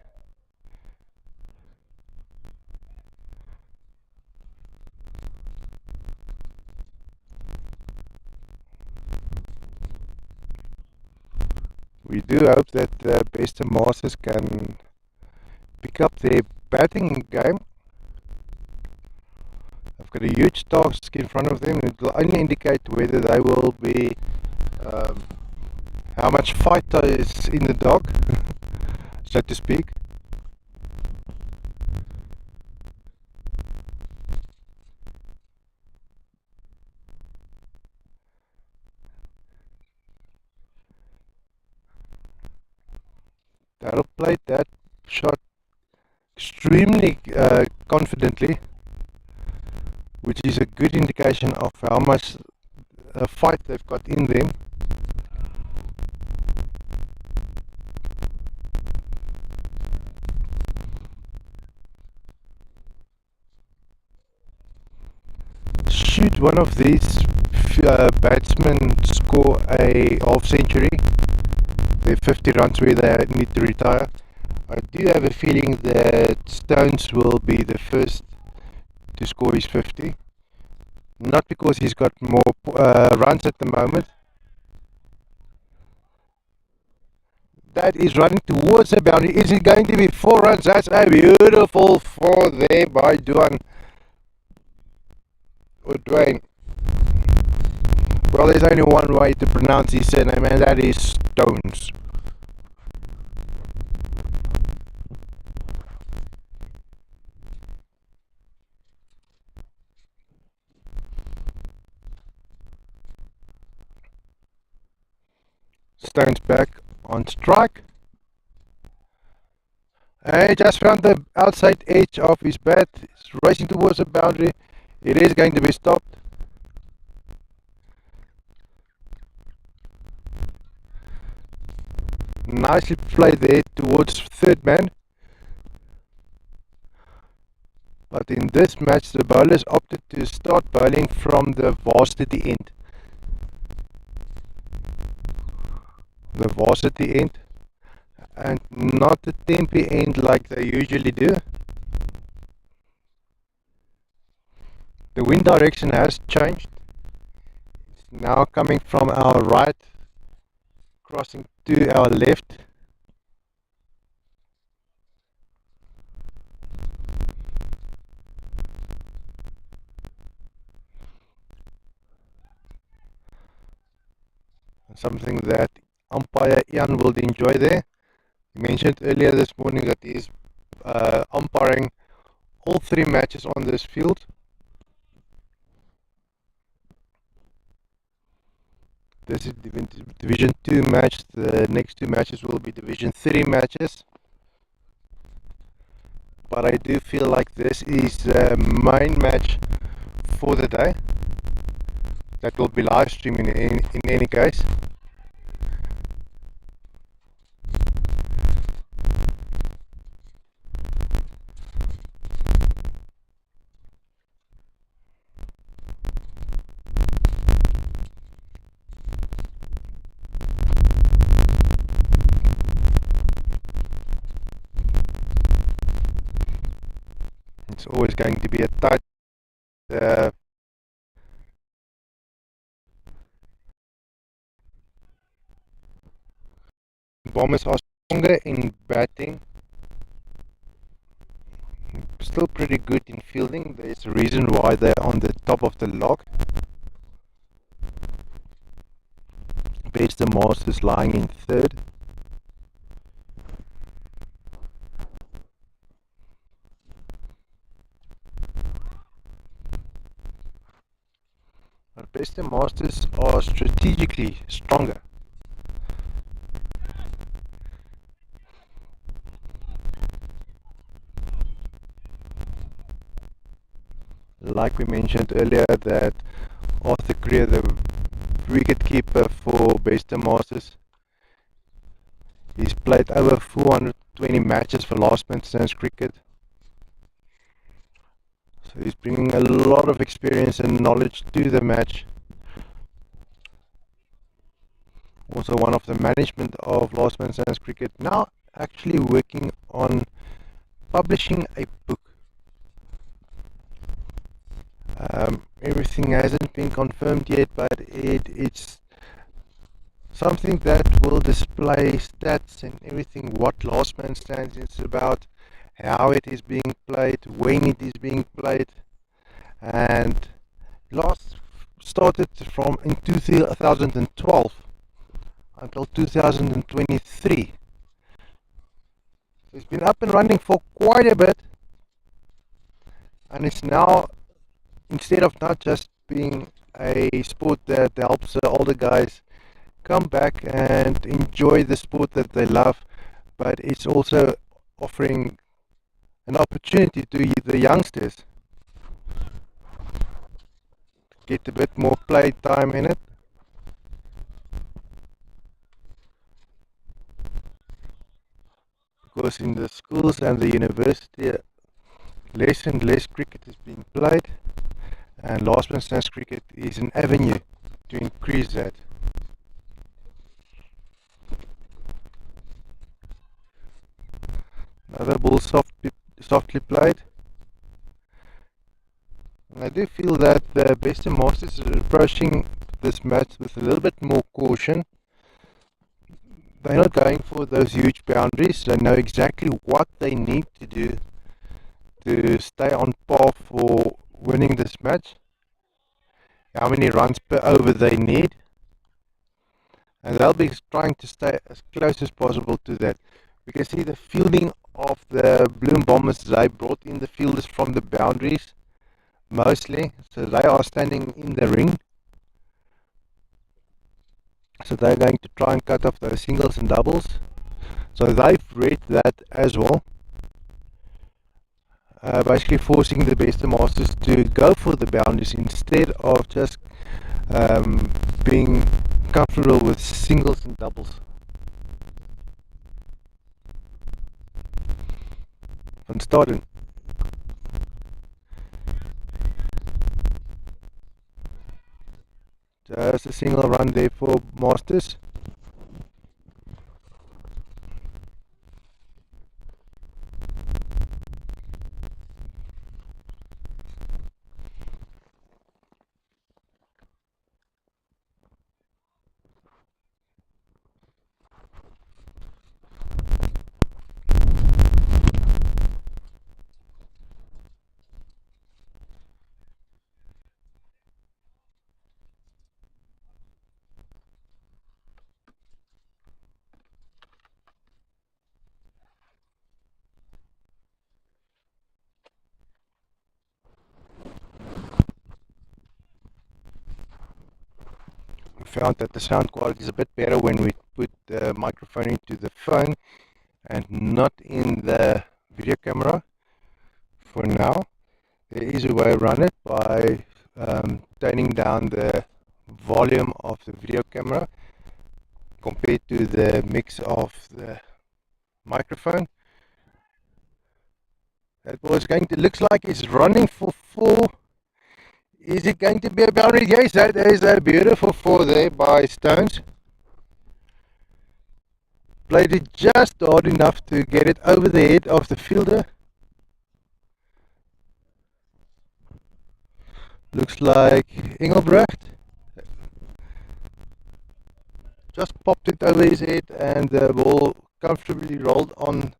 We do hope that the Bester Masters can pick up their batting game. They've got a huge task in front of them, and it will only indicate whether they will be how much fight is in the dog, so to speak. Darryl played that shot extremely confidently, which is a good indication of how much fight they've got in them. Should one of these batsmen score a half century, the 50 runs where they need to retire, I do have a feeling that Stones will be the first to score his 50. Not because he's got more runs at the moment. That is running towards the boundary. Is it going to be 4 runs? That's a beautiful 4 there by Dwayne. Well, there's only one way to pronounce his surname, and that is Stones. Stones back on strike. And he just found the outside edge of his bat. It's racing towards the boundary. It is going to be stopped. Nicely played there towards third man. But in this match, the bowlers opted to start bowling from the varsity end. The varsity end, and not the tempe end like they usually do. The wind direction has changed. It's now coming from our right, crossing to our left. Something that umpire Ian will enjoy there. He mentioned earlier this morning that he is umpiring all 3 matches on this field. This is Division 2 match. The next 2 matches will be Division 3 matches. But I do feel like this is the main match for the day. That will be live streaming in any case. It's always going to be a tight Bombers are stronger in batting, still pretty good in fielding. There's a reason why they're on the top of the log. Bester Masters lying in third. But Bester Masters are strategically stronger. Like we mentioned earlier, that Arthur Creer, the wicketkeeper for Bester Masters, he's played over 420 matches for Last Man Stands Cricket. So he's bringing a lot of experience and knowledge to the match. Also one of the management of Last Man Stands Cricket, now actually working on publishing a book. Everything hasn't been confirmed yet, but it's something that will display stats and everything, what Last Man Stands is about, how it is being played, when it is being played. And last started from in 2012. until 2023. So it's been up and running for quite a bit, and it's now, instead of not just being a sport that helps the older guys come back and enjoy the sport that they love, but it's also offering an opportunity to the youngsters to get a bit more play time in it. Because in the schools and the university, less and less cricket is being played, and last man stands cricket is an avenue to increase that. Another ball softly played. And I do feel that the best masters are approaching this match with a little bit more caution. They're not going for those huge boundaries. They know exactly what they need to do to stay on par for winning this match, how many runs per over they need, and they'll be trying to stay as close as possible to that. We can see the fielding of the Bloem Bombers. They brought in the fielders from the boundaries mostly, so they are standing in the ring, so they're going to try and cut off those singles and doubles, so they've read that as well. Basically forcing the best masters to go for the boundaries instead of just being comfortable with singles and doubles. Van Staden. Just a single run there for Masters. Found that the sound quality is a bit better when we put the microphone into the phone and not in the video camera. For now, there is a way around it by turning down the volume of the video camera compared to the mix of the microphone. That was going to, looks like it's running for 4. Is it going to be a boundary? Yes, that is a beautiful 4 there by Stones. Played it just hard enough to get it over the head of the fielder. Looks like Engelbrecht just popped it over his head and the ball comfortably rolled on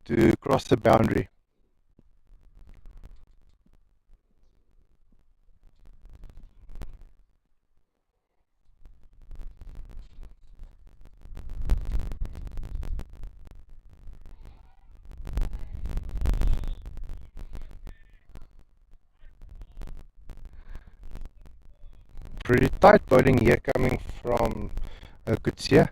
to cross the boundary. Pretty tight bowling here coming from Kutsia.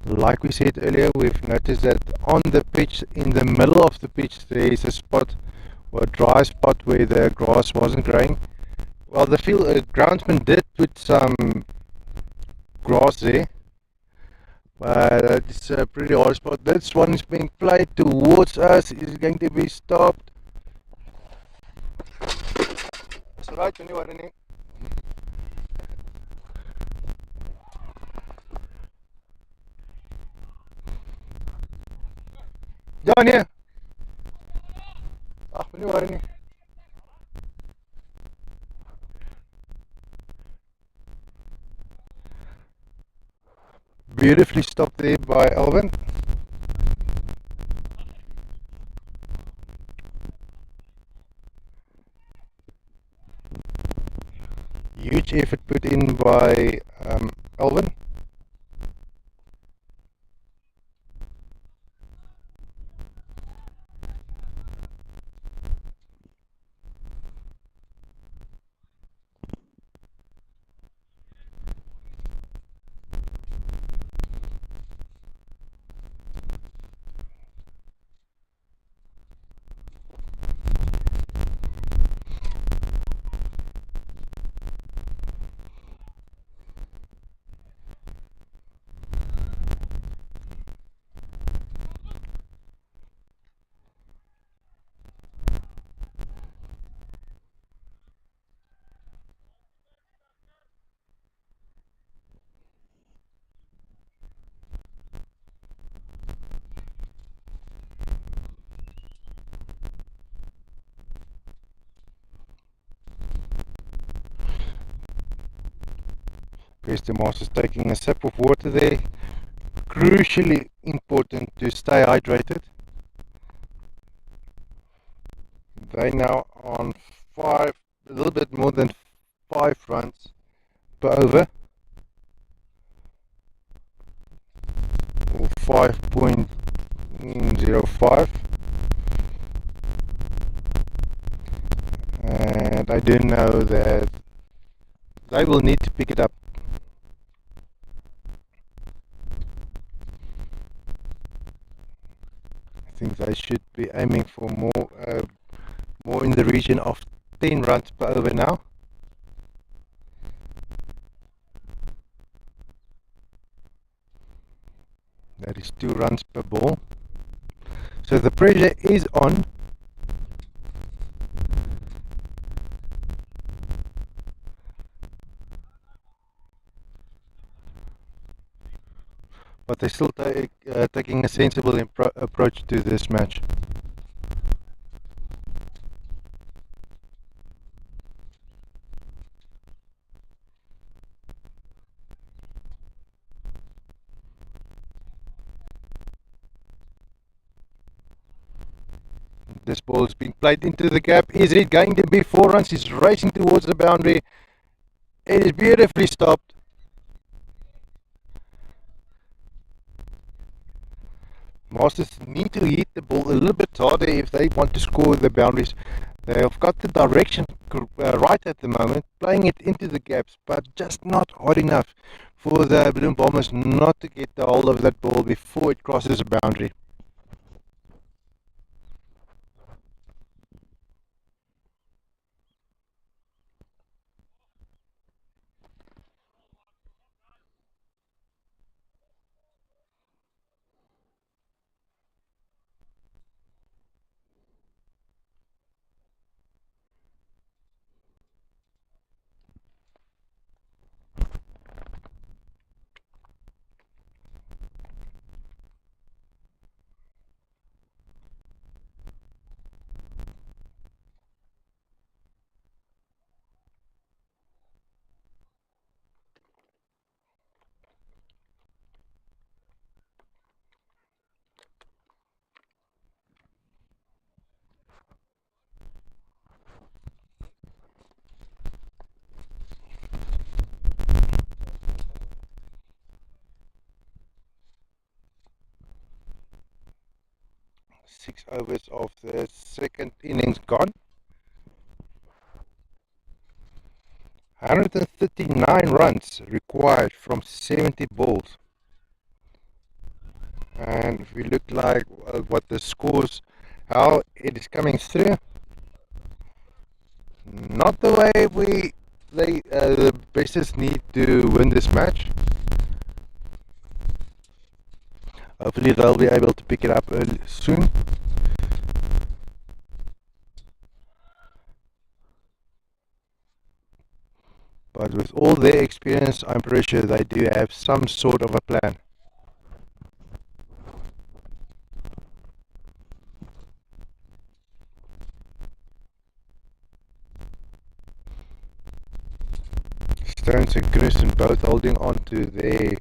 Like we said earlier, we've noticed that on the pitch, in the middle of the pitch, there is a spot, or a dry spot where the grass wasn't growing. Well, the groundsman did put some grass there, but it's a pretty hard spot. This one is being played towards us. Is going to be stopped. That's right, you know what I mean. Ja, nee. Ag, moenie worry nie. Beautifully stopped there by Alvin. Huge effort put in by Alvin. Preston Masters taking a sip of water there. Crucially important to stay hydrated. They now on a little bit more than 5 runs per over, or 5.05, and I do know that they will need to pick it up. I think they should be aiming for more in the region of 10 runs per over now. That is 2 runs per ball. So the pressure is on. But they're still taking a sensible approach to this match. This ball is being played into the gap. Is it going to be 4 runs? He's racing towards the boundary. It is beautifully stopped. Masters need to hit the ball a little bit harder if they want to score the boundaries. They have got the direction right at the moment, playing it into the gaps, but just not hard enough for the Bloem Bombers not to get the hold of that ball before it crosses a boundary. Six overs of the second innings gone. 139 runs required from 70 balls. And if we look like what the scores, how it is coming through, not the way the Bracers need to win this match. Hopefully they'll be able to pick it up soon. But with all their experience, I'm pretty sure they do have some sort of a plan. Stones and Christian both holding on to their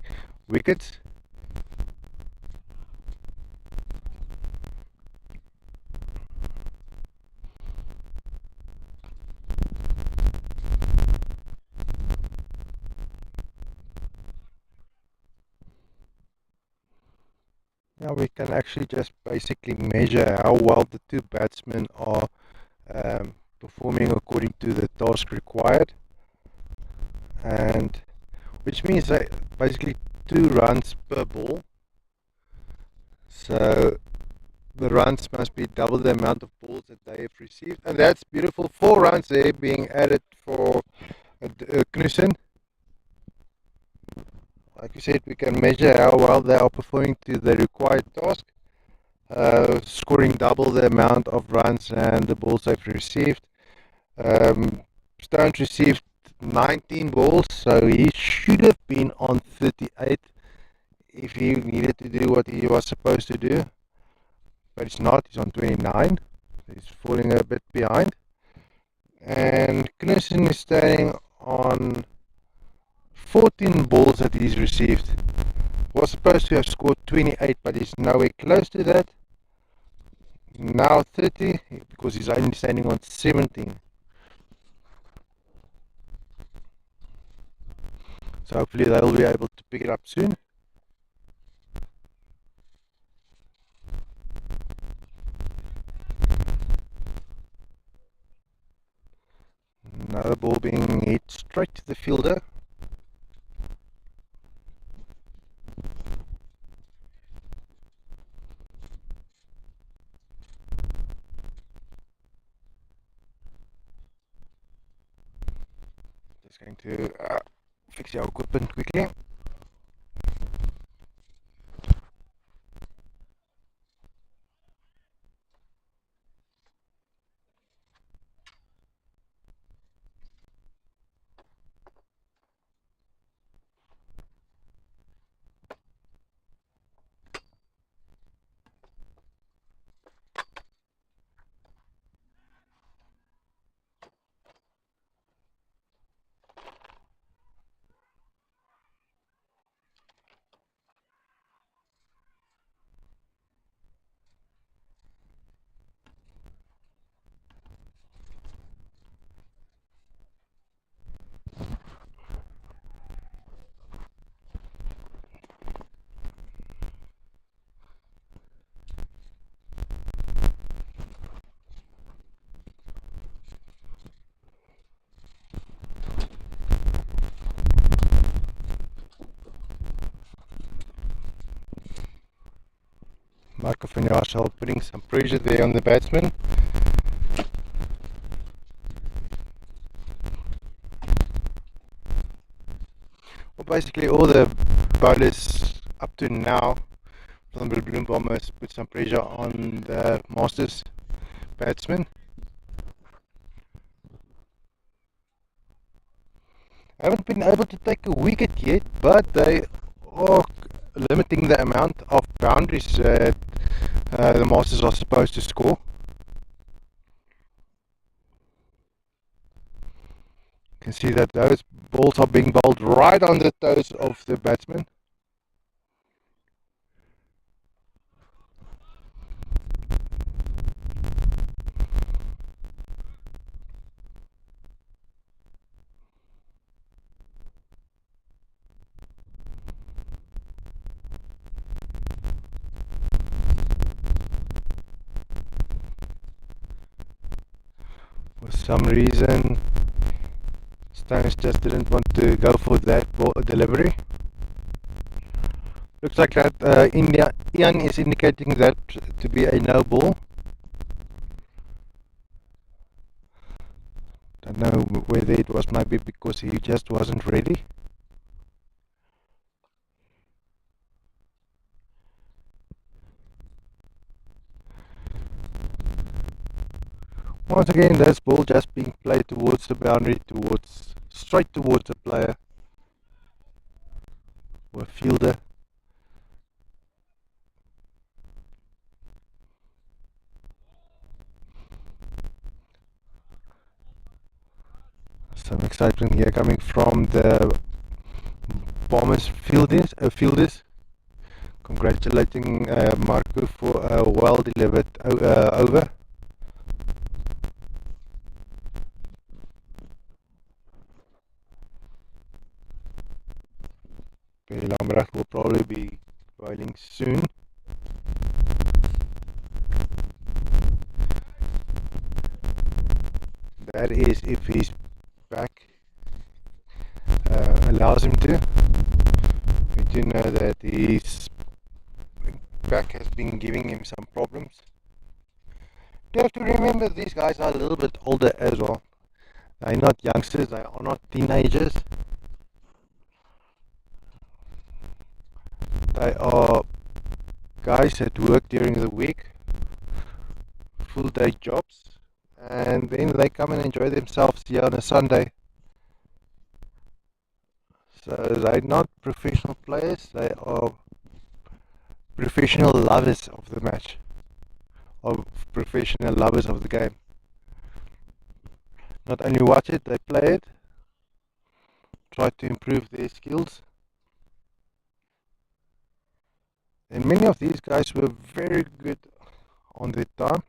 wickets. Now we can actually just basically measure how well the two batsmen are performing according to the task required, and which means that basically 2 runs per ball. So the runs must be double the amount of balls that they have received, and that's beautiful. 4 runs there being added for Knudsen. Like we said, we can measure how well they are performing to the required task, scoring double the amount of runs and the balls they've received. Stones received 19 balls, so he should have been on 38 if he needed to do what he was supposed to do, but he's not. He's on 29. He's falling a bit behind. And Knudsen is standing on 14 balls that he's received. Was supposed to have scored 28, but he's nowhere close to that. Now 30, because he's only standing on 17. So hopefully they'll be able to pick it up soon. Another ball being hit straight to the fielder. Just going to fix your equipment quickly. Marco van Jaarsel putting some pressure there on the batsman. Well, basically all the bowlers up to now from the Bloem Bombers put some pressure on the Masters batsmen. Haven't been able to take a wicket yet, but they are limiting the amount of boundaries that the Masters are supposed to score. You can see that those balls are being bowled right on the toes of the batsman. For some reason, Stones just didn't want to go for that ball delivery. Looks like that Ian is indicating that to be a no ball. Don't know whether it was maybe because he just wasn't ready. Once again, this ball just being played towards the boundary, straight towards the player or fielder. Some excitement here coming from the Bombers fielders. Congratulating Marco for a well delivered over. Perry Lambrecht will probably be bowling soon. That is if his back allows him to. We do know that his back has been giving him some problems. You have to remember these guys are a little bit older as well. They're not youngsters, they are not teenagers. They are guys that work during the week, full day jobs, and then they come and enjoy themselves here on a Sunday. So they're not professional players, they are professional lovers of the match, of professional lovers of the game. Not only watch it, they play it, try to improve their skills. And many of these guys were very good on their time,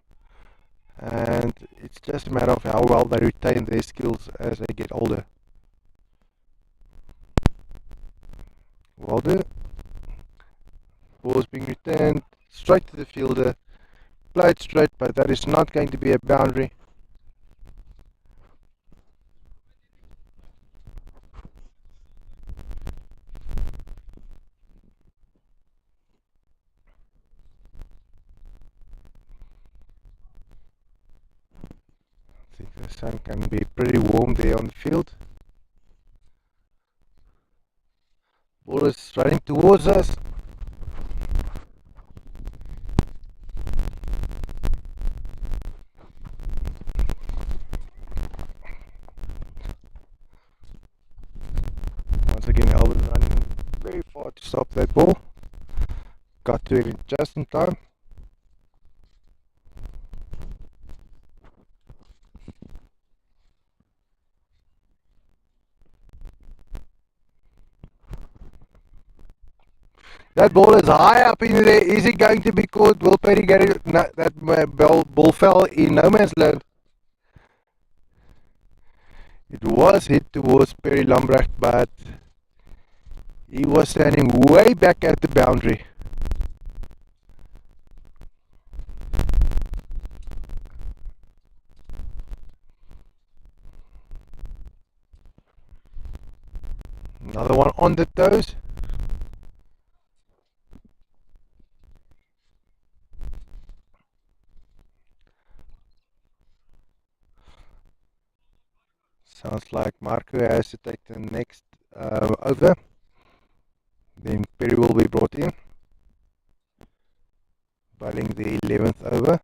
and it's just a matter of how well they retain their skills as they get older. Waldo, ball's being returned straight to the fielder, played straight, but that is not going to be a boundary. I think the sun can be pretty warm there on the field. Ball is running towards us. Once again, Alvin running very far to stop that ball. Got to it just in time. That ball is high up in there. Is it going to be caught? Will Perry get it? No, that ball fell in no man's land. It was hit towards Perry Lambrecht, but he was standing way back at the boundary. Another one on the toes. Sounds like Marco has to take the next over. Then Perry will be brought in, bowling the 11th over.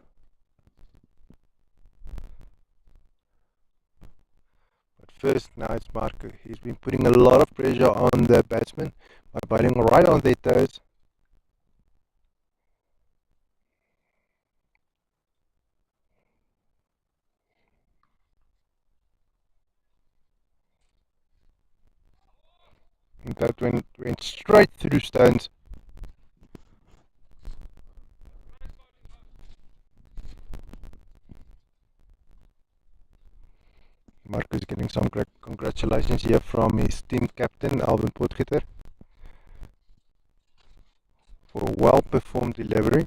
But first, now it's Marco. He's been putting a lot of pressure on the batsmen by bowling right on their toes. And that went straight through stones. Marco's getting some congratulations here from his team captain, Alvin Potgieter, for a well-performed delivery.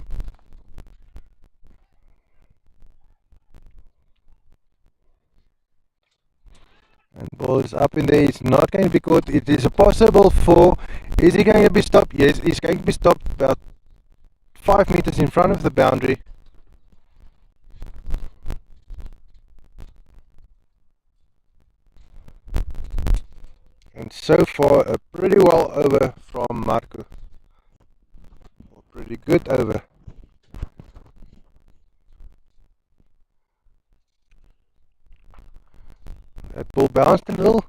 And ball is up in there. It's not going to be caught. It is a possible four. Is he going to be stopped? Yes, he's going to be stopped about 5 meters in front of the boundary. And so far, a pretty well over from Marco. A pretty good over. That ball bounced a little.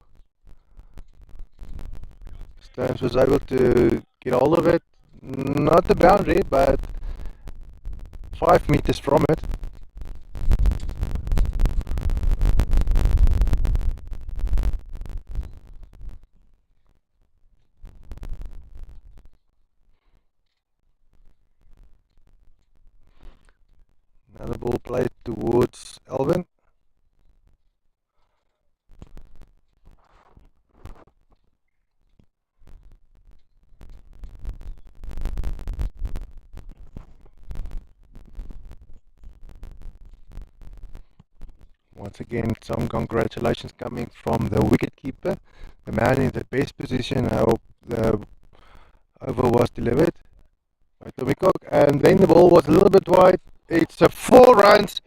Stones was able to get hold of it. Not the boundary, but 5 meters from it. Another ball played towards Alvin. Once again, some congratulations coming from the wicketkeeper, the man in the best position. I hope the over was delivered by Tommy Cook, and then the ball was a little bit wide. It's a 4 runs.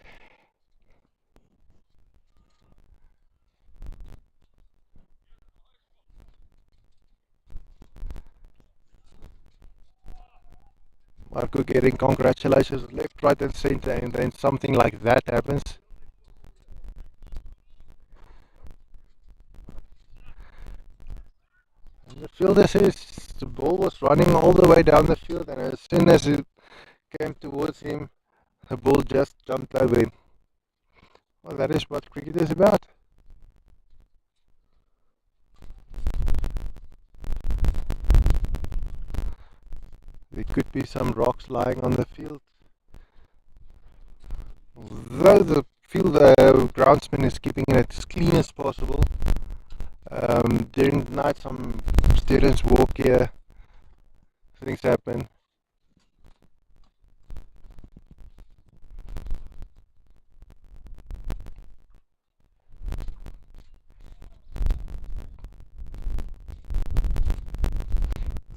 Marco getting congratulations left, right, and center, and then something like that happens. And the fielder says the ball was running all the way down the field, and as soon as it came towards him, the ball just jumped over him. Well, that is what cricket is about. There could be some rocks lying on the field. Although the field groundsman is keeping it as clean as possible. During the night, some students walk here. Things happen.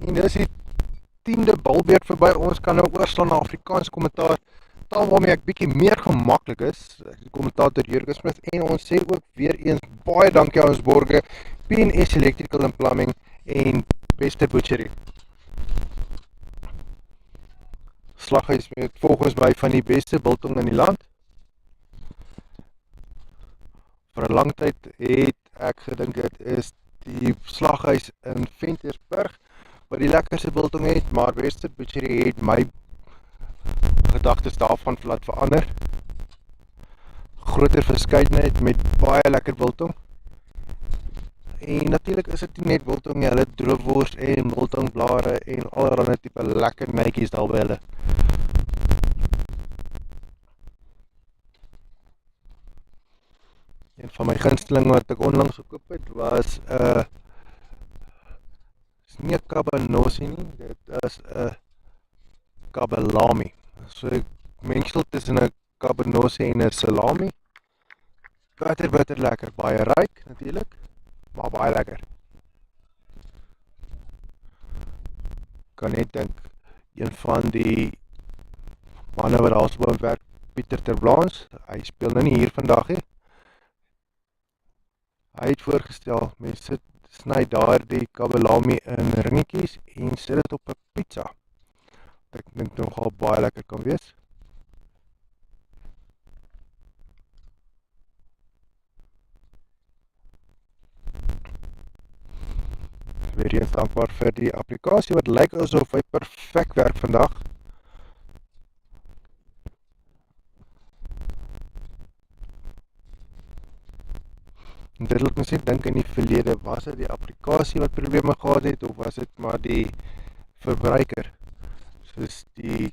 En dis die 10de balbeurt verby. Ons kan nou oorslaan na Afrikaans kommentaar, taal waarmee ek bietjie meer gemaklik is. Die kommentator Jurgen Smith, en ons sê ook weer eens baie dankie aan ons borge P&S Electrical and Plumbing en Beste Butchery. Slaghuis met volgens my van die beste biltong in die land. Vir 'n lang tyd het ek gedink dit is die slaghuis in Ventersburg wat die lekkerste biltong het, maar Beste Butchery het my gedagtes daarvan laat verander. Groter verskeidenheid met baie lekker biltong. En natuurlik is dit nie net biltong nie, hulle droogwors en biltongblare en allerlei tipe lekker netjies daar by hulle. Een van my gunsteling wat ek onlangs gekoop het was is nie 'n cabanossi nie, dit is 'n cabalami. So ek mengsel tussen 'n cabanossi en 'n salami. Bitter lekker, baie ryk natuurlik, maar baie lekker. Kan net dink, een van die manne wat daar so werk, Pieter ter Blaans, hy speel nou nie hier vandag nie. Hy het voorgestel, mense sny daar die kabelami in ringetjies en sit dit op 'n pizza. Ek dink nogal baie lekker kan wees. Weer eens dankbaar vir die applikasie wat lyk asof hy perfek werk vandag. En dit laat ons net dink in die verlede, was dit die applikasie wat probleme gehad het, of was dit maar die verbruiker, soos die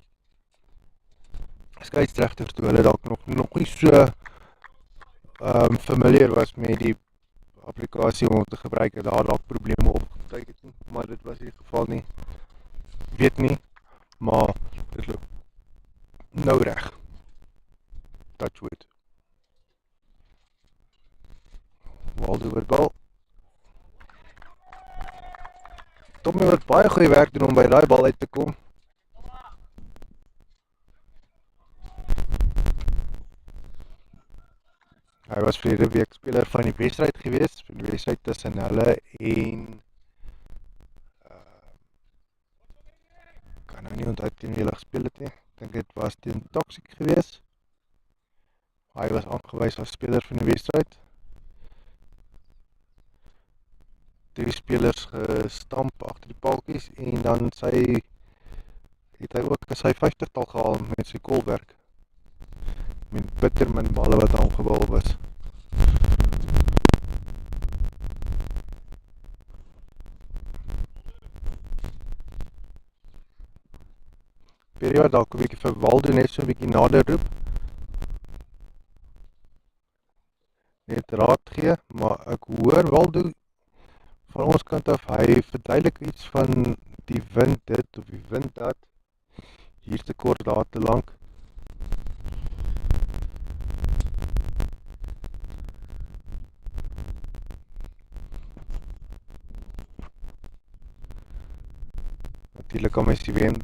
skeieregters toe hulle dalk nog nie so familiar was met die applikasie om te gebruik, en daar dalk probleme opgetuig het, maar dit was die geval nie, weet nie, maar dit loop nou reg. Touch wood. Waldo oor bal. Tommy wat baie goeie werk doen om by daai bal uit te kom. Hy was verlede week speler van die wedstryd gewees, van die wedstryd tussen hulle en kan nou nie onthou teen wie hulle gespeel het nie. Ek dink dit was teen Toxic gewees. Hy was aangewys as speler van die wedstryd. 3 spelers gestamp agter die paaltjies en dan het hy ook sy 50-tal gehaal met sy koolwerk. Met bitter min balle wat aangebal was. Periode dalk 'n bietjie vir Waldo net so 'n bietjie nader roep. Net raad gee, maar ek hoor Waldo van ons kant af, hy verduidelik iets van die wind dit, of die wind dat, hier te kort, daar te lank. Natuurlik kan mens die wind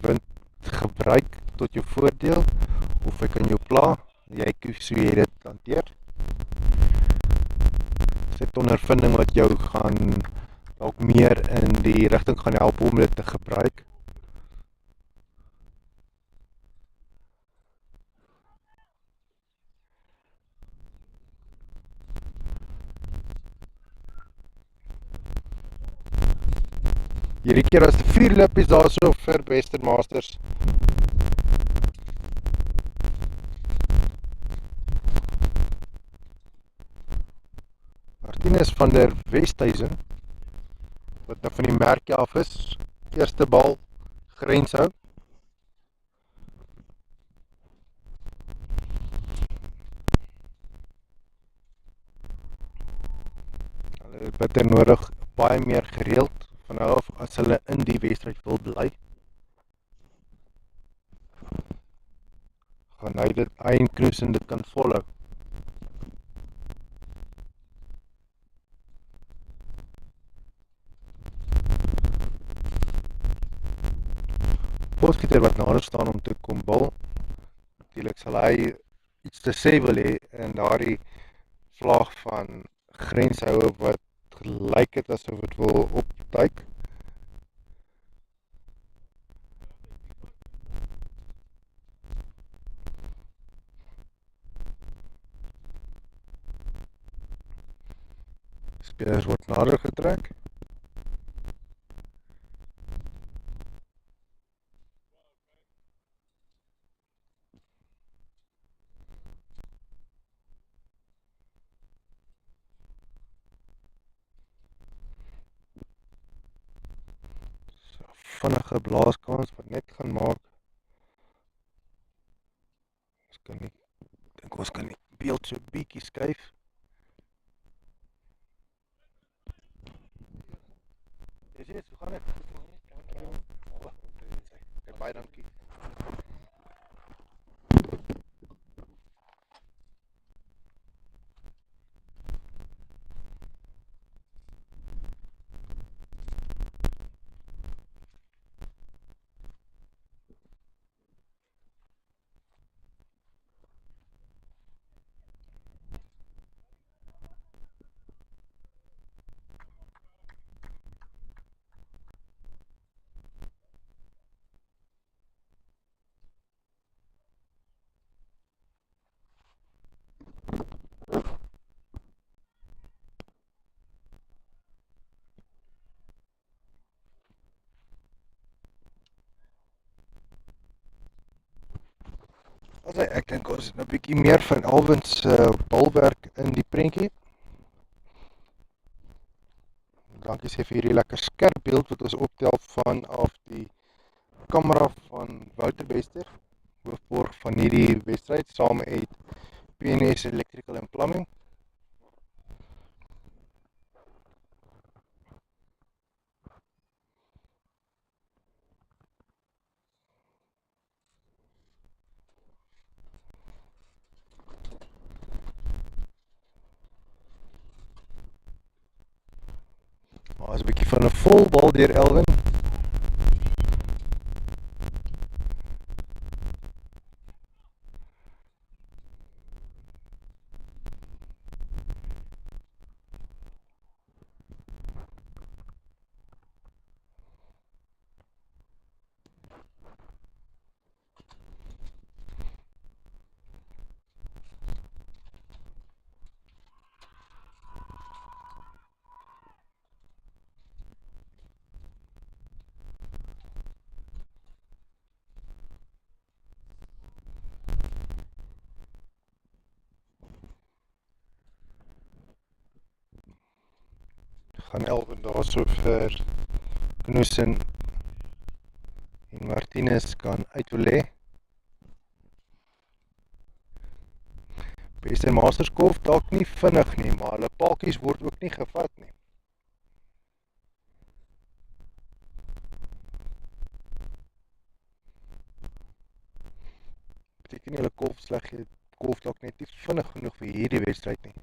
gebruik tot jou voordeel of hy kan jou pla. Jy kies hoe jy dit hanteer. Dit ondervinding wat jou gaan dalk meer in die rigting gaan help om dit te gebruik. Hierdie keer as die 4 lippies daar so vir Western Masters. Martinez van der Westhuizen, wat nou van die merkie af is, eerste bal, grenshou. Hulle het bitter nodig, baie meer gereeld, van nou af as hulle in die wedstryd wil bly. Gaan hy dit eindkruis en dit kan volhou. Postgieter wat nader staan om te kom bal. Natuurlijk sal hy iets te sê wil hê in daardie vlag van grenshouer wat gelyk het asof het wil opduik. Spelers word nader getrek. Vinnige blaaskans wat net gaan maak. Ons kan die beeld so bietjie skuif. Yes, hoe gaan dit? Dankie. Baie dankie. Ek dink ons het 'n bietjie meer van Alwin se balwerk in die prentjie. Dankie sê vir hierdie lekker skerp beeld wat ons optel vanaf die kamera van Wouter Bester, hoofborg van hierdie wedstryd saam met PNS Electrical and Plumbing. Maar is 'n bietjie van 'n vol bal deur Elwin. Gaan Elwin daar so vir Knudsen en Martinez kan uitwil hê. Beste Masterskof dalk nie vinnig nie, maar hulle paaltjies word ook nie gevat nie. Beteken nie hulle kolf dalk net nie vinnig genoeg vir hierdie wedstryd nie.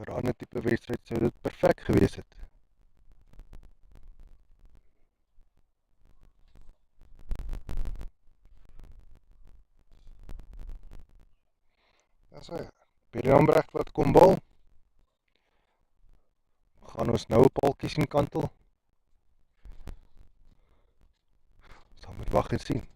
vir 'n ander tipe wedstryd sou dit perfek gewees het. Dis hy. Pierre Ambrecht wat kom bal. Gaan ons nou 'n paaltjie sien kantel. Ons gaan moet wag en sien.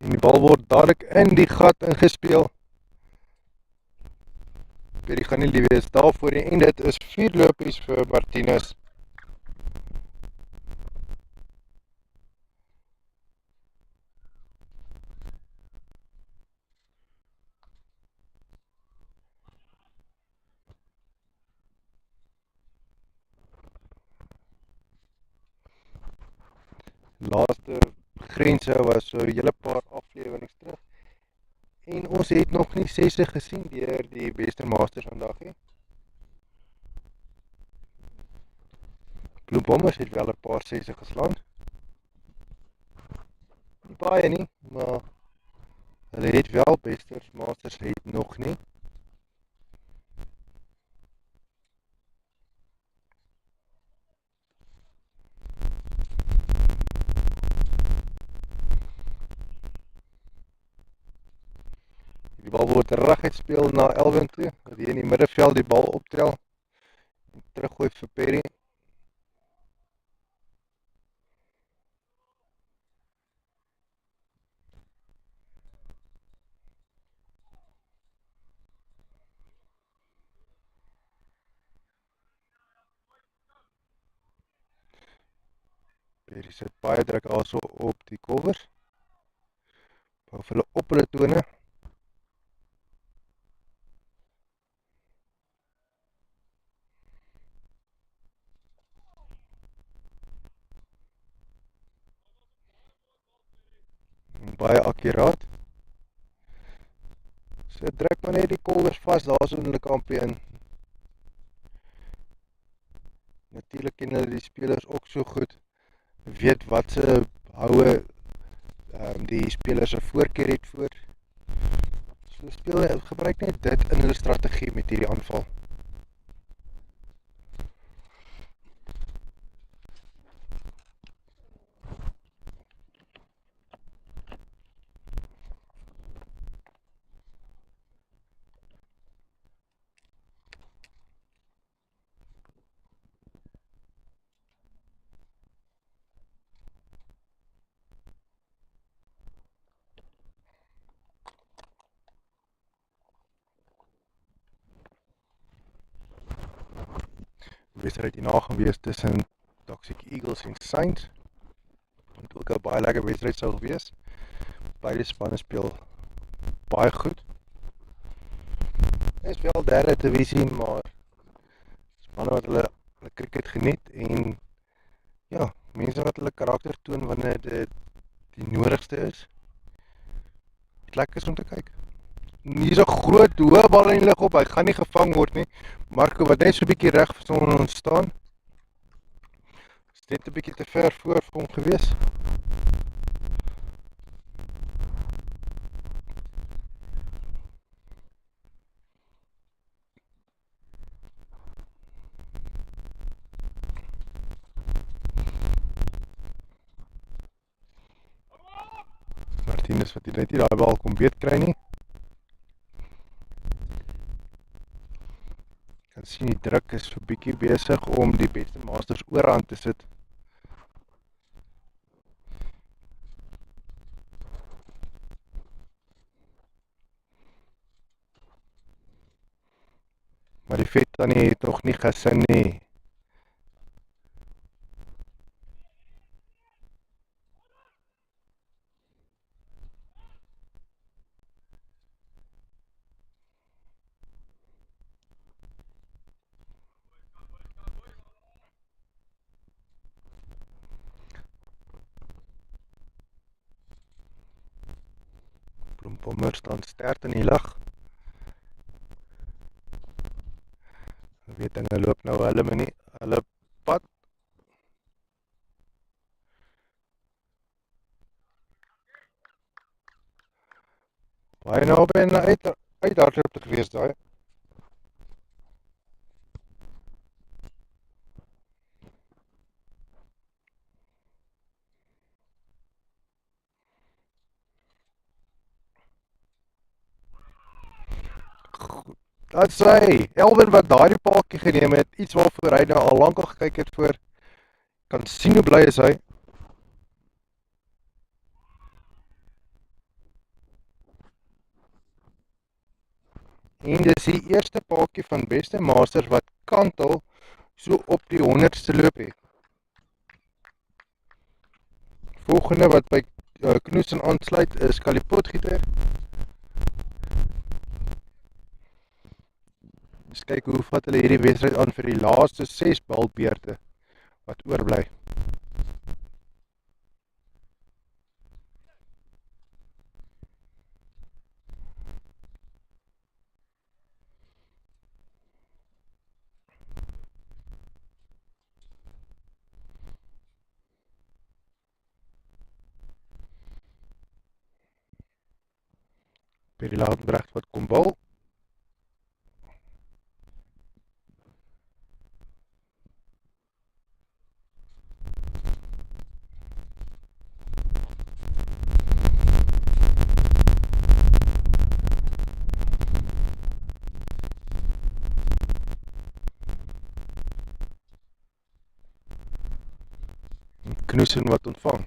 En die bal word dadelik in die gat ingespeel. Pierre gaan nie lief wees daarvoor nie, en dit is 4 lopies vir Martinez. Laaste grense was so 'n hele paar afleweringe terug. En ons het nog nie 60 gesien deur die beste masters vandag nie. Bloem het wel 'n paar 60 geslaan. Nie baie nie, maar hulle het wel, beste masters het nog nie. Die bal word reguit speel na Elwin toe, wat hier in die middenveld die bal optel en teruggooi vir Perry. Perry sit baie druk also op die covers. Bou vir hulle op hulle tone. Baie akkuraat. So druk maar net die covers vas daar so in hulle kampie in. Natuurlik ken hulle die spelers ook so goed, weet wat se houe die spelers se voorkeur het voor. So speel gebruik net dit in hulle strategie met hierdie aanval. Wedstryd hierna gewees tussen Toxic Eagles en Saints. Wat ook 'n baie lekker wedstryd sou gewees. Beide spanne speel baie goed. Is wel derde divisie, maar spanne wat hulle cricket geniet en ja, mense wat hulle karakter toon wanneer dit die nodigste is. Het lekker is om te kyk. Hier is 'n groot hoë bal in die lug op, hy gaan nie gevang word nie. Marco wat net so 'n bietjie reg vir ons staan. Is net 'n bietjie te ver voor hom gewees. Martinez wat net nie daai bal kom beet kry nie. Kan sien die druk is so bietjie besig om die beste masters oorhand te sit. Maar die vet dan nie het nog nie gesin nie. Bloemfontein staan sterk in die lug. Weet dinge loop nou hulle pad. Baie nou by 'n uithardloop te gewees daai. Dat sê Elvin wat daardie paadjie geneem het, iets waarvoor hy nou al lank al gekyk het voor, kan sien hoe bly is hy. En dis die eerste paadjie van Beste Masters wat kantel so op die 100ste loop het. Volgende wat by Knoesen aansluit is Kalipotgieter. Eens kyk hoe vat hulle hierdie wedstryd aan vir die laaste 6 balbeurte wat oorbly. By die Ladenbrecht wat kom bal. Knoesen wat ontvang.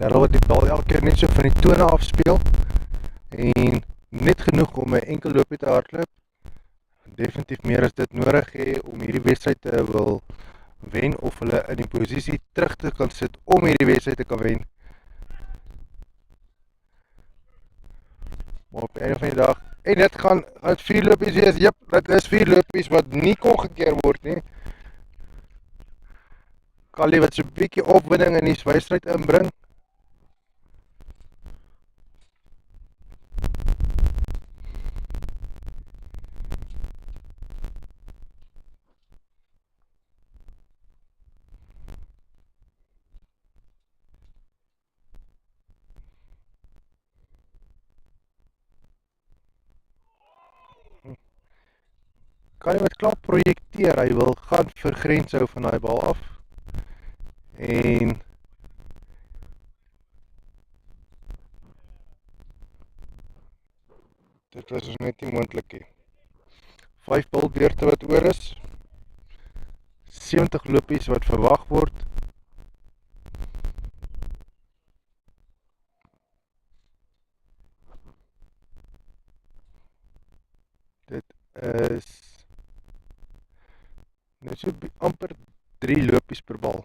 Terwyl wat die bal elke keer net so van die tone afspeel en net genoeg om 'n enkel loopie te hardloop. Definitief meer as dit nodig hê om hierdie wedstryd te wil wen of hulle in die posisie terug te kan sit om hierdie wedstryd te kan wen. Maar op die einde van die dag, en dit gaan uit 4 lopies wees, jyp, dit is 4 lopies wat nie kon gekeer word nie. Kali wat so 'n bietjie opwinding in die wedstryd inbring. Kali wat klaar projekteer, hy wil gaan vir grenshou van daai bal af. En dit is net nie moontlik nie. 5 balbeurte wat oor is. 70 lopies wat verwag word. Dit is net so amper 3 lopies per bal.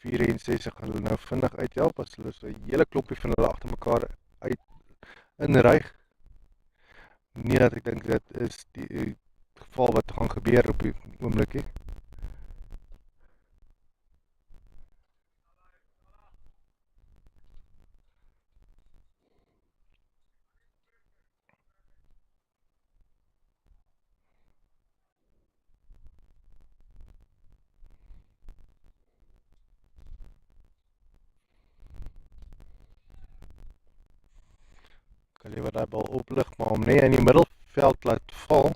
64 gaan hulle nou vinnig uithelp as hulle so 'n hele klompie van hulle agter mekaar uit inryg. Nie dat ek dink dit is die geval wat gaan gebeur op die oomblikie. Kali wat daai bal oplig, maar om nie in die middelveld laat val.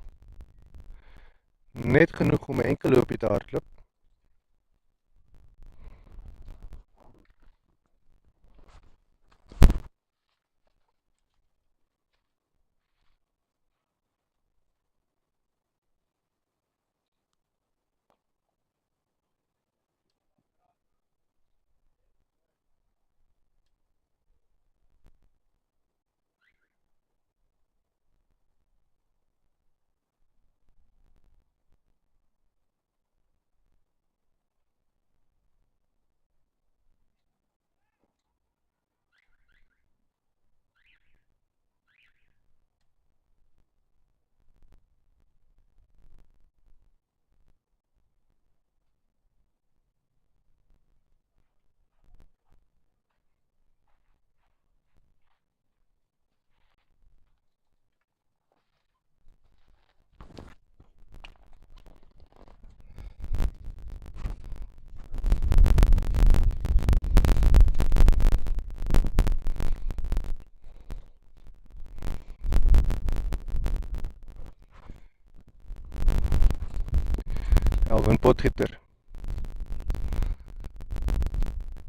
Net genoeg om 'n enkel loopie te hardloop. 'n potgieter.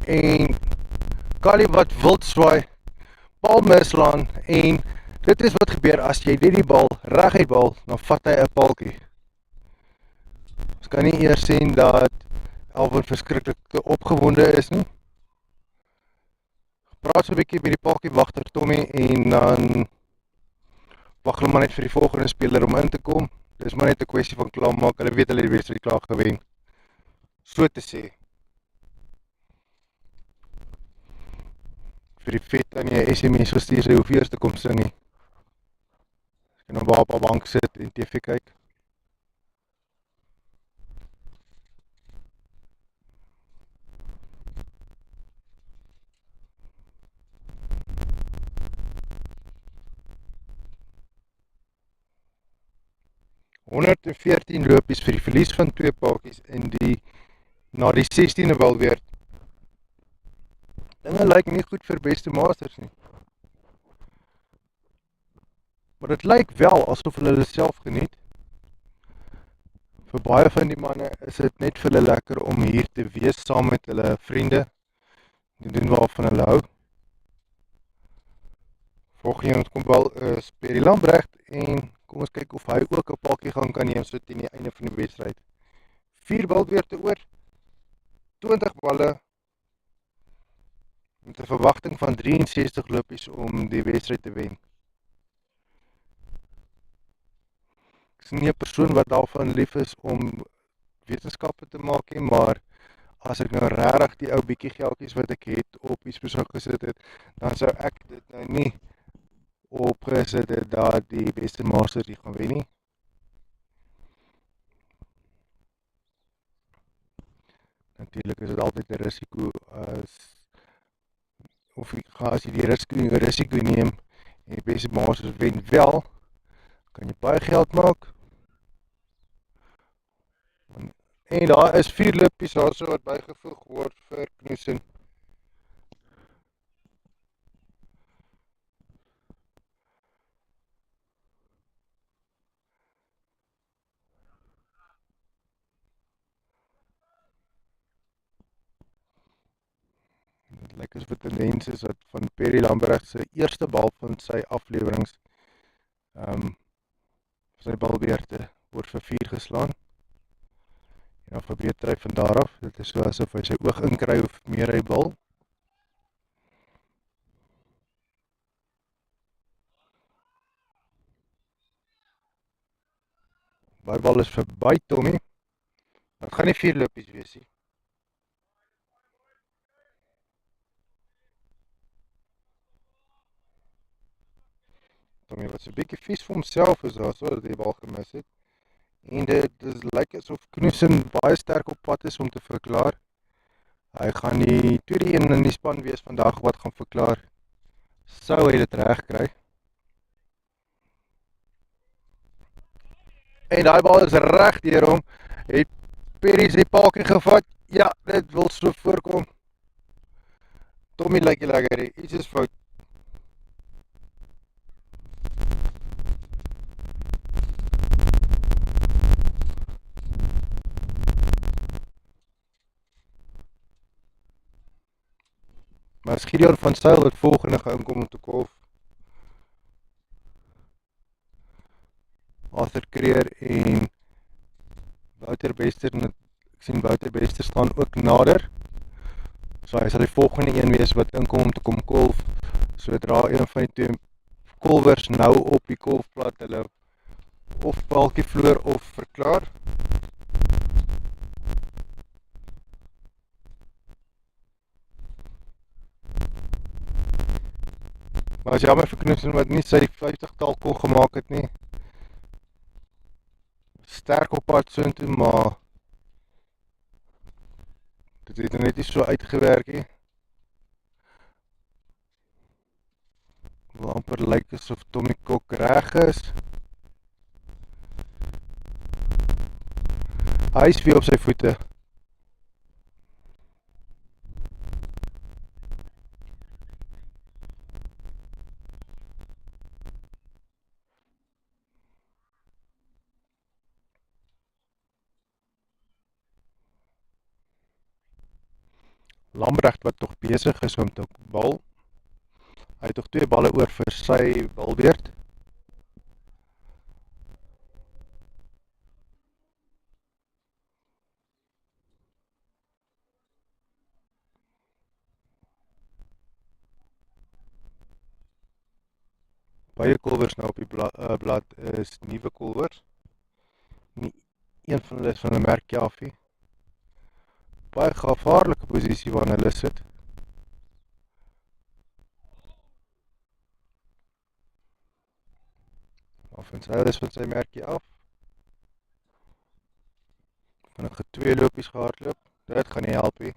En Kali wat wild swaai, bal mislaan, en dit is wat gebeur as jy net die bal reguit bal, dan vat hy 'n paaltjie. Ons kan nie eers sien dat Alvin verskriklik opgewonde is nie. Praat so 'n bietjie met die paaltjiewagter Tommy en dan wag hulle maar net vir die volgende speler om in te kom. Dis maar net 'n kwessie van klaarmaak. Hulle weet hulle het die wedstryd klaar gewen. So te sê. Vir die vet aan jy SMS gestuur, sy hoef eers te kom sing nie. Ek kan nou waar op 'n bank sit en TV kyk. ...114 lopies vir die verlies van 2 paadjies in die na die 16de bal weer. Dinge lyk nie goed vir beste masters nie. Maar dit lyk wel asof hulle self geniet. Vir baie van die manne is dit net vir hulle lekker om hier te wees saam met hulle vriende, te doen waarvan hulle hou. Volgende kom wel is Perry Lambrecht en kom ons kyk of hy ook 'n paadjie gaan kan neem so teen die einde van die wedstryd. 4 balbeurte oor, 20 balle met 'n verwagting van 63 lopies om die wedstryd te wen. Ek is nie 'n persoon wat daarvan lief is om wetenskappe te maak nie, maar as ek nou regtig die ou bietjie geldjies wat ek het op iets besoek gesit het, dan sou ek dit nou nie opgesit het dat die beste masters die gaan wen nie. Natuurlijk is dit altyd 'n risiko as jy die risiko neem en die beste masters wen wel, kan jy baie geld maak. En daar is 4 lopies daar so wat bygevoeg word vir Knudsen. Dit lyk as wat 'n tendens is wat van Perry Lambrecht sy eerste bal van sy aflewerings sy balbeurte word vir 4 geslaan. En dan verbeter hy van daar af. Dit is so asof hy sy oog inkry of meer hy bal. Baie bal is verby Tommy. Dit gaan nie 4 lopies wees nie. Tommy wat so 'n bietjie vies vir homself is daar so dat die bal gemis het. En dit lyk asof Knudsen baie sterk op pad is om te verklaar. Hy gaan die tweede een in die span wees vandag wat gaan verklaar. Sou hy dit reg kry. En daai bal is reg deur hom. Het Perry sy paadjie gevat. Ja, dit wil so voorkom. Tommy lyk nie lekker nie. Iets is fout. Maar as Gideon van Zyl wat volgende gaan kom om te kolf. Arthur Creer en Wouter Bester, ek sien Wouter Bester staan ook nader. So hy sal die volgende een wees wat inkom om te kom kolf. Sodra een van die twee kolwers nou op die kolfplat hulle of paaltjie vloer of verklaar. Maar as jammer vir Knudsen wat nie sy 50-tal kon gemaak het nie. Sterk op pad soontoe, maar dit het net nie so uitgewerk nie. Wil amper lyk asof Tommy Kok reg is. Hy is weer op sy voete. Lambrecht wat tog besig is om te bal. Hy het tog 2 balle oor vir sy balbeurt. Baie kolwers nou op die blad is nuwe kolwers. Nie een van hulle is van 'n merkie af nie. Baie gevaarlike posisie waarin hulle sit. Of en sy is van sy merkie af. Van 'n 2 lopies gehardloop. Dit gaan nie help nie.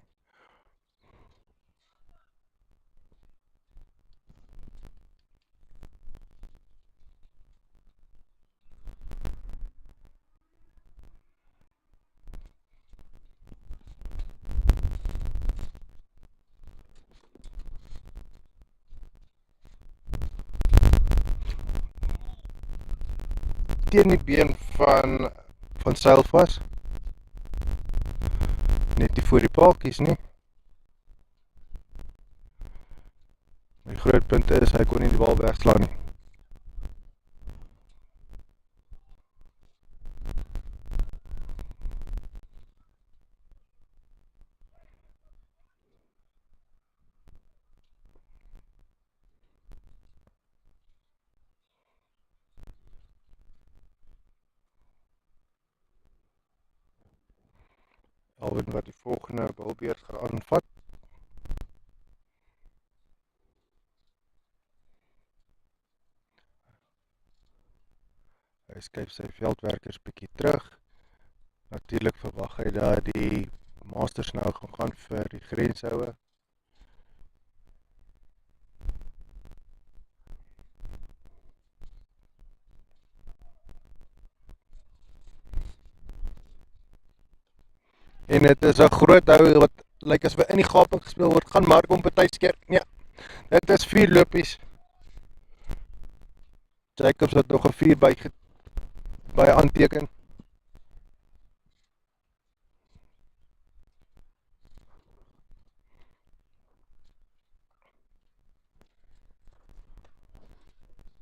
Teen die been van Seilvas. Net nie voor die paaltjies nie. Die groot punt is, hy kon nie die bal wegslaan nie. Alwin wat die volgende balbeurt gaan aanvat. Hy skuif sy veldwerkers bietjie terug. Natuurlik verwag hy dat die Masters nou gaan vir die grenshoue. En dit is 'n groot hou wat lyk as in die gaping gespeel word, gaan Mark om partydskeer. Ja, dit is 4 lopies. Jacobs het nog 'n 4 by aanteken.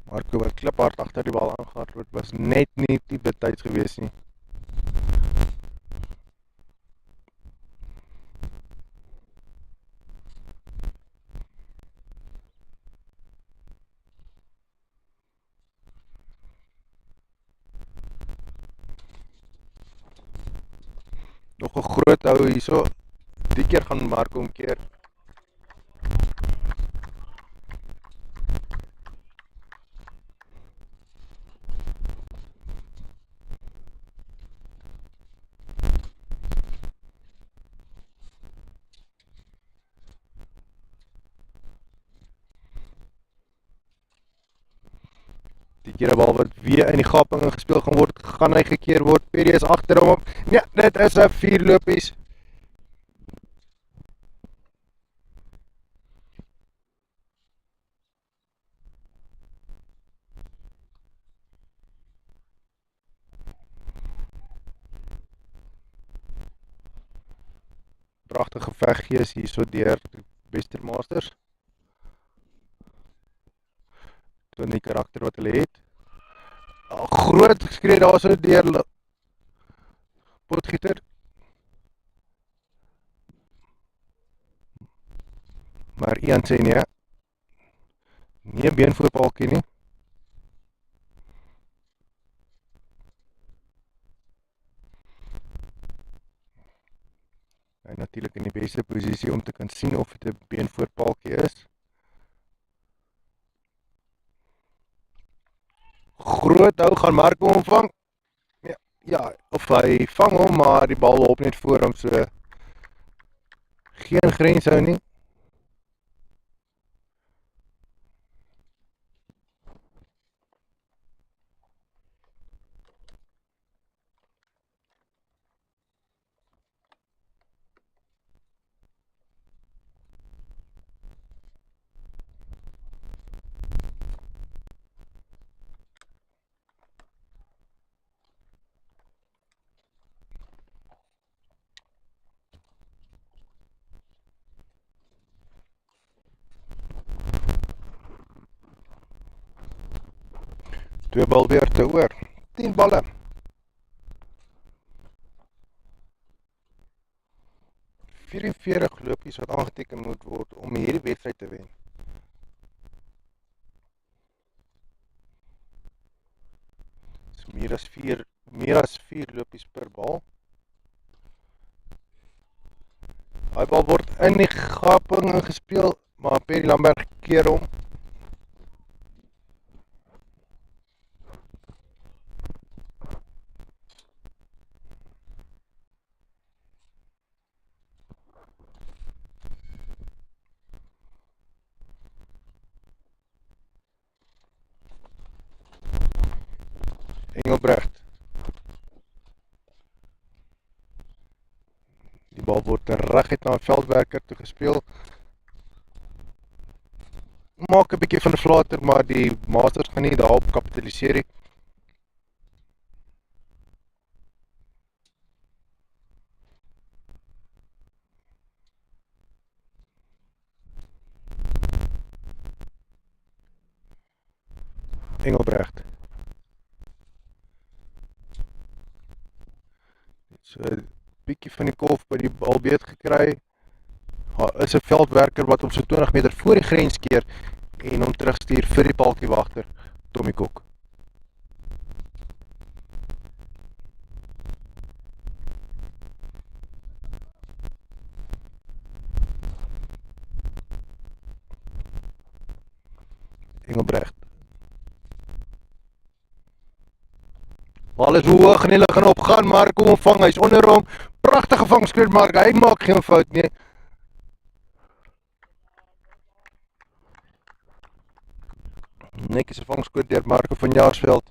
Marco wat kliphard agter die bal aangehardloop, was net nie die betyds gewees nie. Nog 'n groot hou hierso. Die keer gaan Marco omkeer. Die keer 'n bal wat weer in die gaping gespeel gaan word, gaan hy gekeer word. Perry is agter hom. Nee, dit is 'n 4 lopies. Pragtige veggees hierso deur die beste Masters. Toon die karakter wat hulle het. Groot geskree daarso deur Potgieter. Maar Ian sê nee. Nie 'n beenvoorpaaltjie nie. Hy natuurlik in die beste posisie om te kan sien of dit 'n beenvoorpaaltjie is. Groot hou gaan Marco omvang. Ja, of hy vang hom, maar die bal loop net voor hom, so geen grenshou nie. 2 balbeurte oor, 10 balle. Lopies wat aangeteken moet word om hierdie wedstryd te wen. Dis meer as 4 lopies per bal. Daai bal word in die gaping ingespeel, maar Perry Lamberg keer hom. Engelbrecht. Die bal word reguit na 'n veldwerker toe gespeel. Maak 'n bietjie van 'n flater, maar die Masters gaan nie daarop kapitaliseer nie. Engelbrecht. So 'n bietjie van die kolf by die bal beet gekry. Daar is 'n veldwerker wat op so 20 meter voor die grens keer en hom terugstuur vir die paltjiewagter, Tommy Kok. Engelbrecht. Bal is hoog en hulle gaan opgaan, Marco ontvang, hy's onder hom. Pragtige vangskoot, Marco, hy maak geen fout nie. Netjies 'n vangskoot deur Marco van Jaarsveld.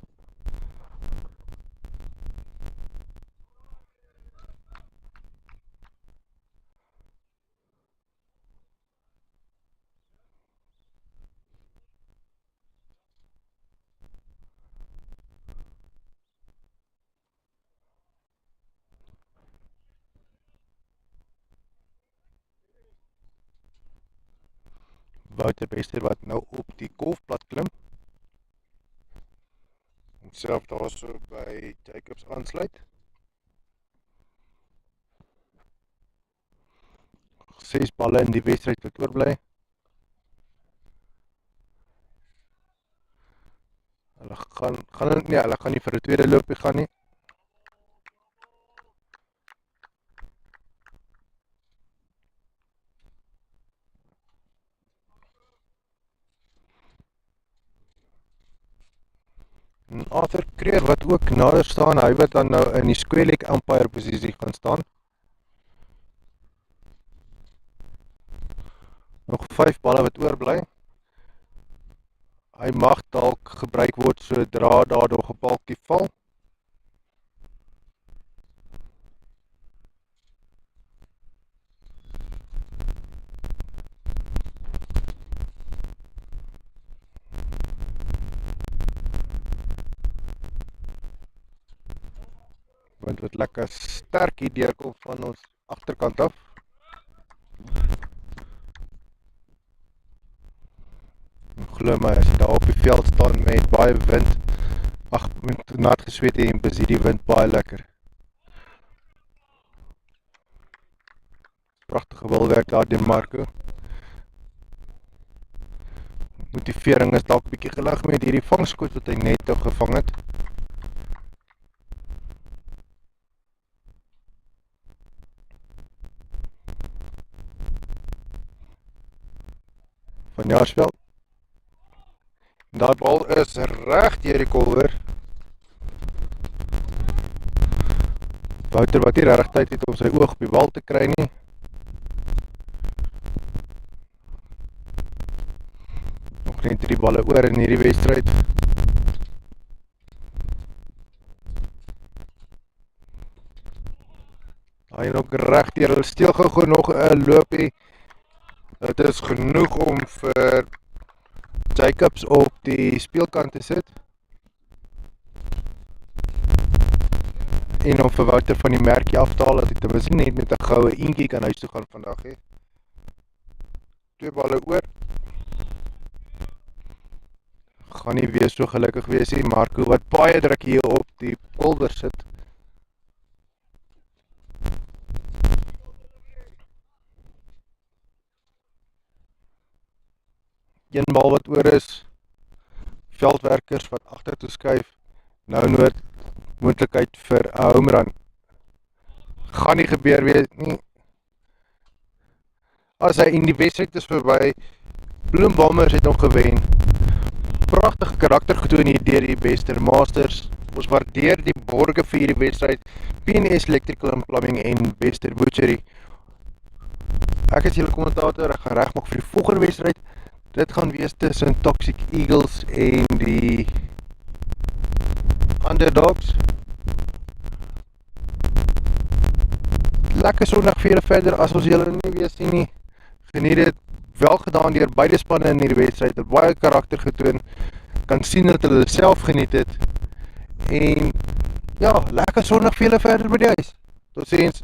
Wouter Bester wat nou op die golfplat klim. Homself daar so by Jacobs aansluit. 6 balle in die wedstryd wat oorbly. Hulle gaan nie vir 'n tweede loopie gaan nie. En Arthur Kreer wat ook nader staan, hy wat dan nou in die square leg umpire posisie gaan staan. Nog 5 balle wat oorbly. Hy mag dalk gebruik word sodra daar nog 'n paltjie val. Want wat lekker sterk hier deurkom van ons agterkant af. Glo my, as jy daar op die veld staan met baie wind, met nat gesweet en besie die wind baie lekker. Pragtige wilwerk daar deur Marco. Motivering is dalk bietjie gelig met hierdie vangskoot wat hy net nou gevang het. Van Jaarsveld. Daai bal is reg deur die kolwer. Wouter wat nie regtig tyd het om sy oog op die bal te kry nie. Nog net 3 balle oor in hierdie wedstryd. Hy het ook reg deur hulle steel gegooi, nog 'n loopie. Dit is genoeg om vir Jacobs op die speelkant te sit. En om vir Wouter van die merkie af te haal, dat hy ten minste net met 'n goue eentjie kan huis toe gaan vandag hê. 2 balle oor. gaan nie weer so gelukkig wees nie. Marco wat baie druk hier op die pulver sit. Een bal wat oor is, veldwerkers wat agter toe skuif, nou nood moontlikheid vir 'n home run. Gaan nie gebeur wees nie. As hy in die wedstryd is verby, Bloem het nog gewen. Pragtige karakter getoon hier deur die Bester Masters. Ons waardeer die borge vir hierdie wedstryd, PNS Electrical and Plumbing en Bester Butchery. Ek is julle kommentator, ek gaan regmaak vir die volgende wedstryd. Dit gaan wees tussen Toxic Eagles en die Underdogs. Lekker sondag vir julle verder, as ons julle nie wees nie. Geniet dit, wel gedaan deur beide spanne in hierdie wedstryd, het baie karakter getoon, kan sien dat hulle self geniet het, en ja, lekker sondag vir julle verder by die huis. Tot ziens.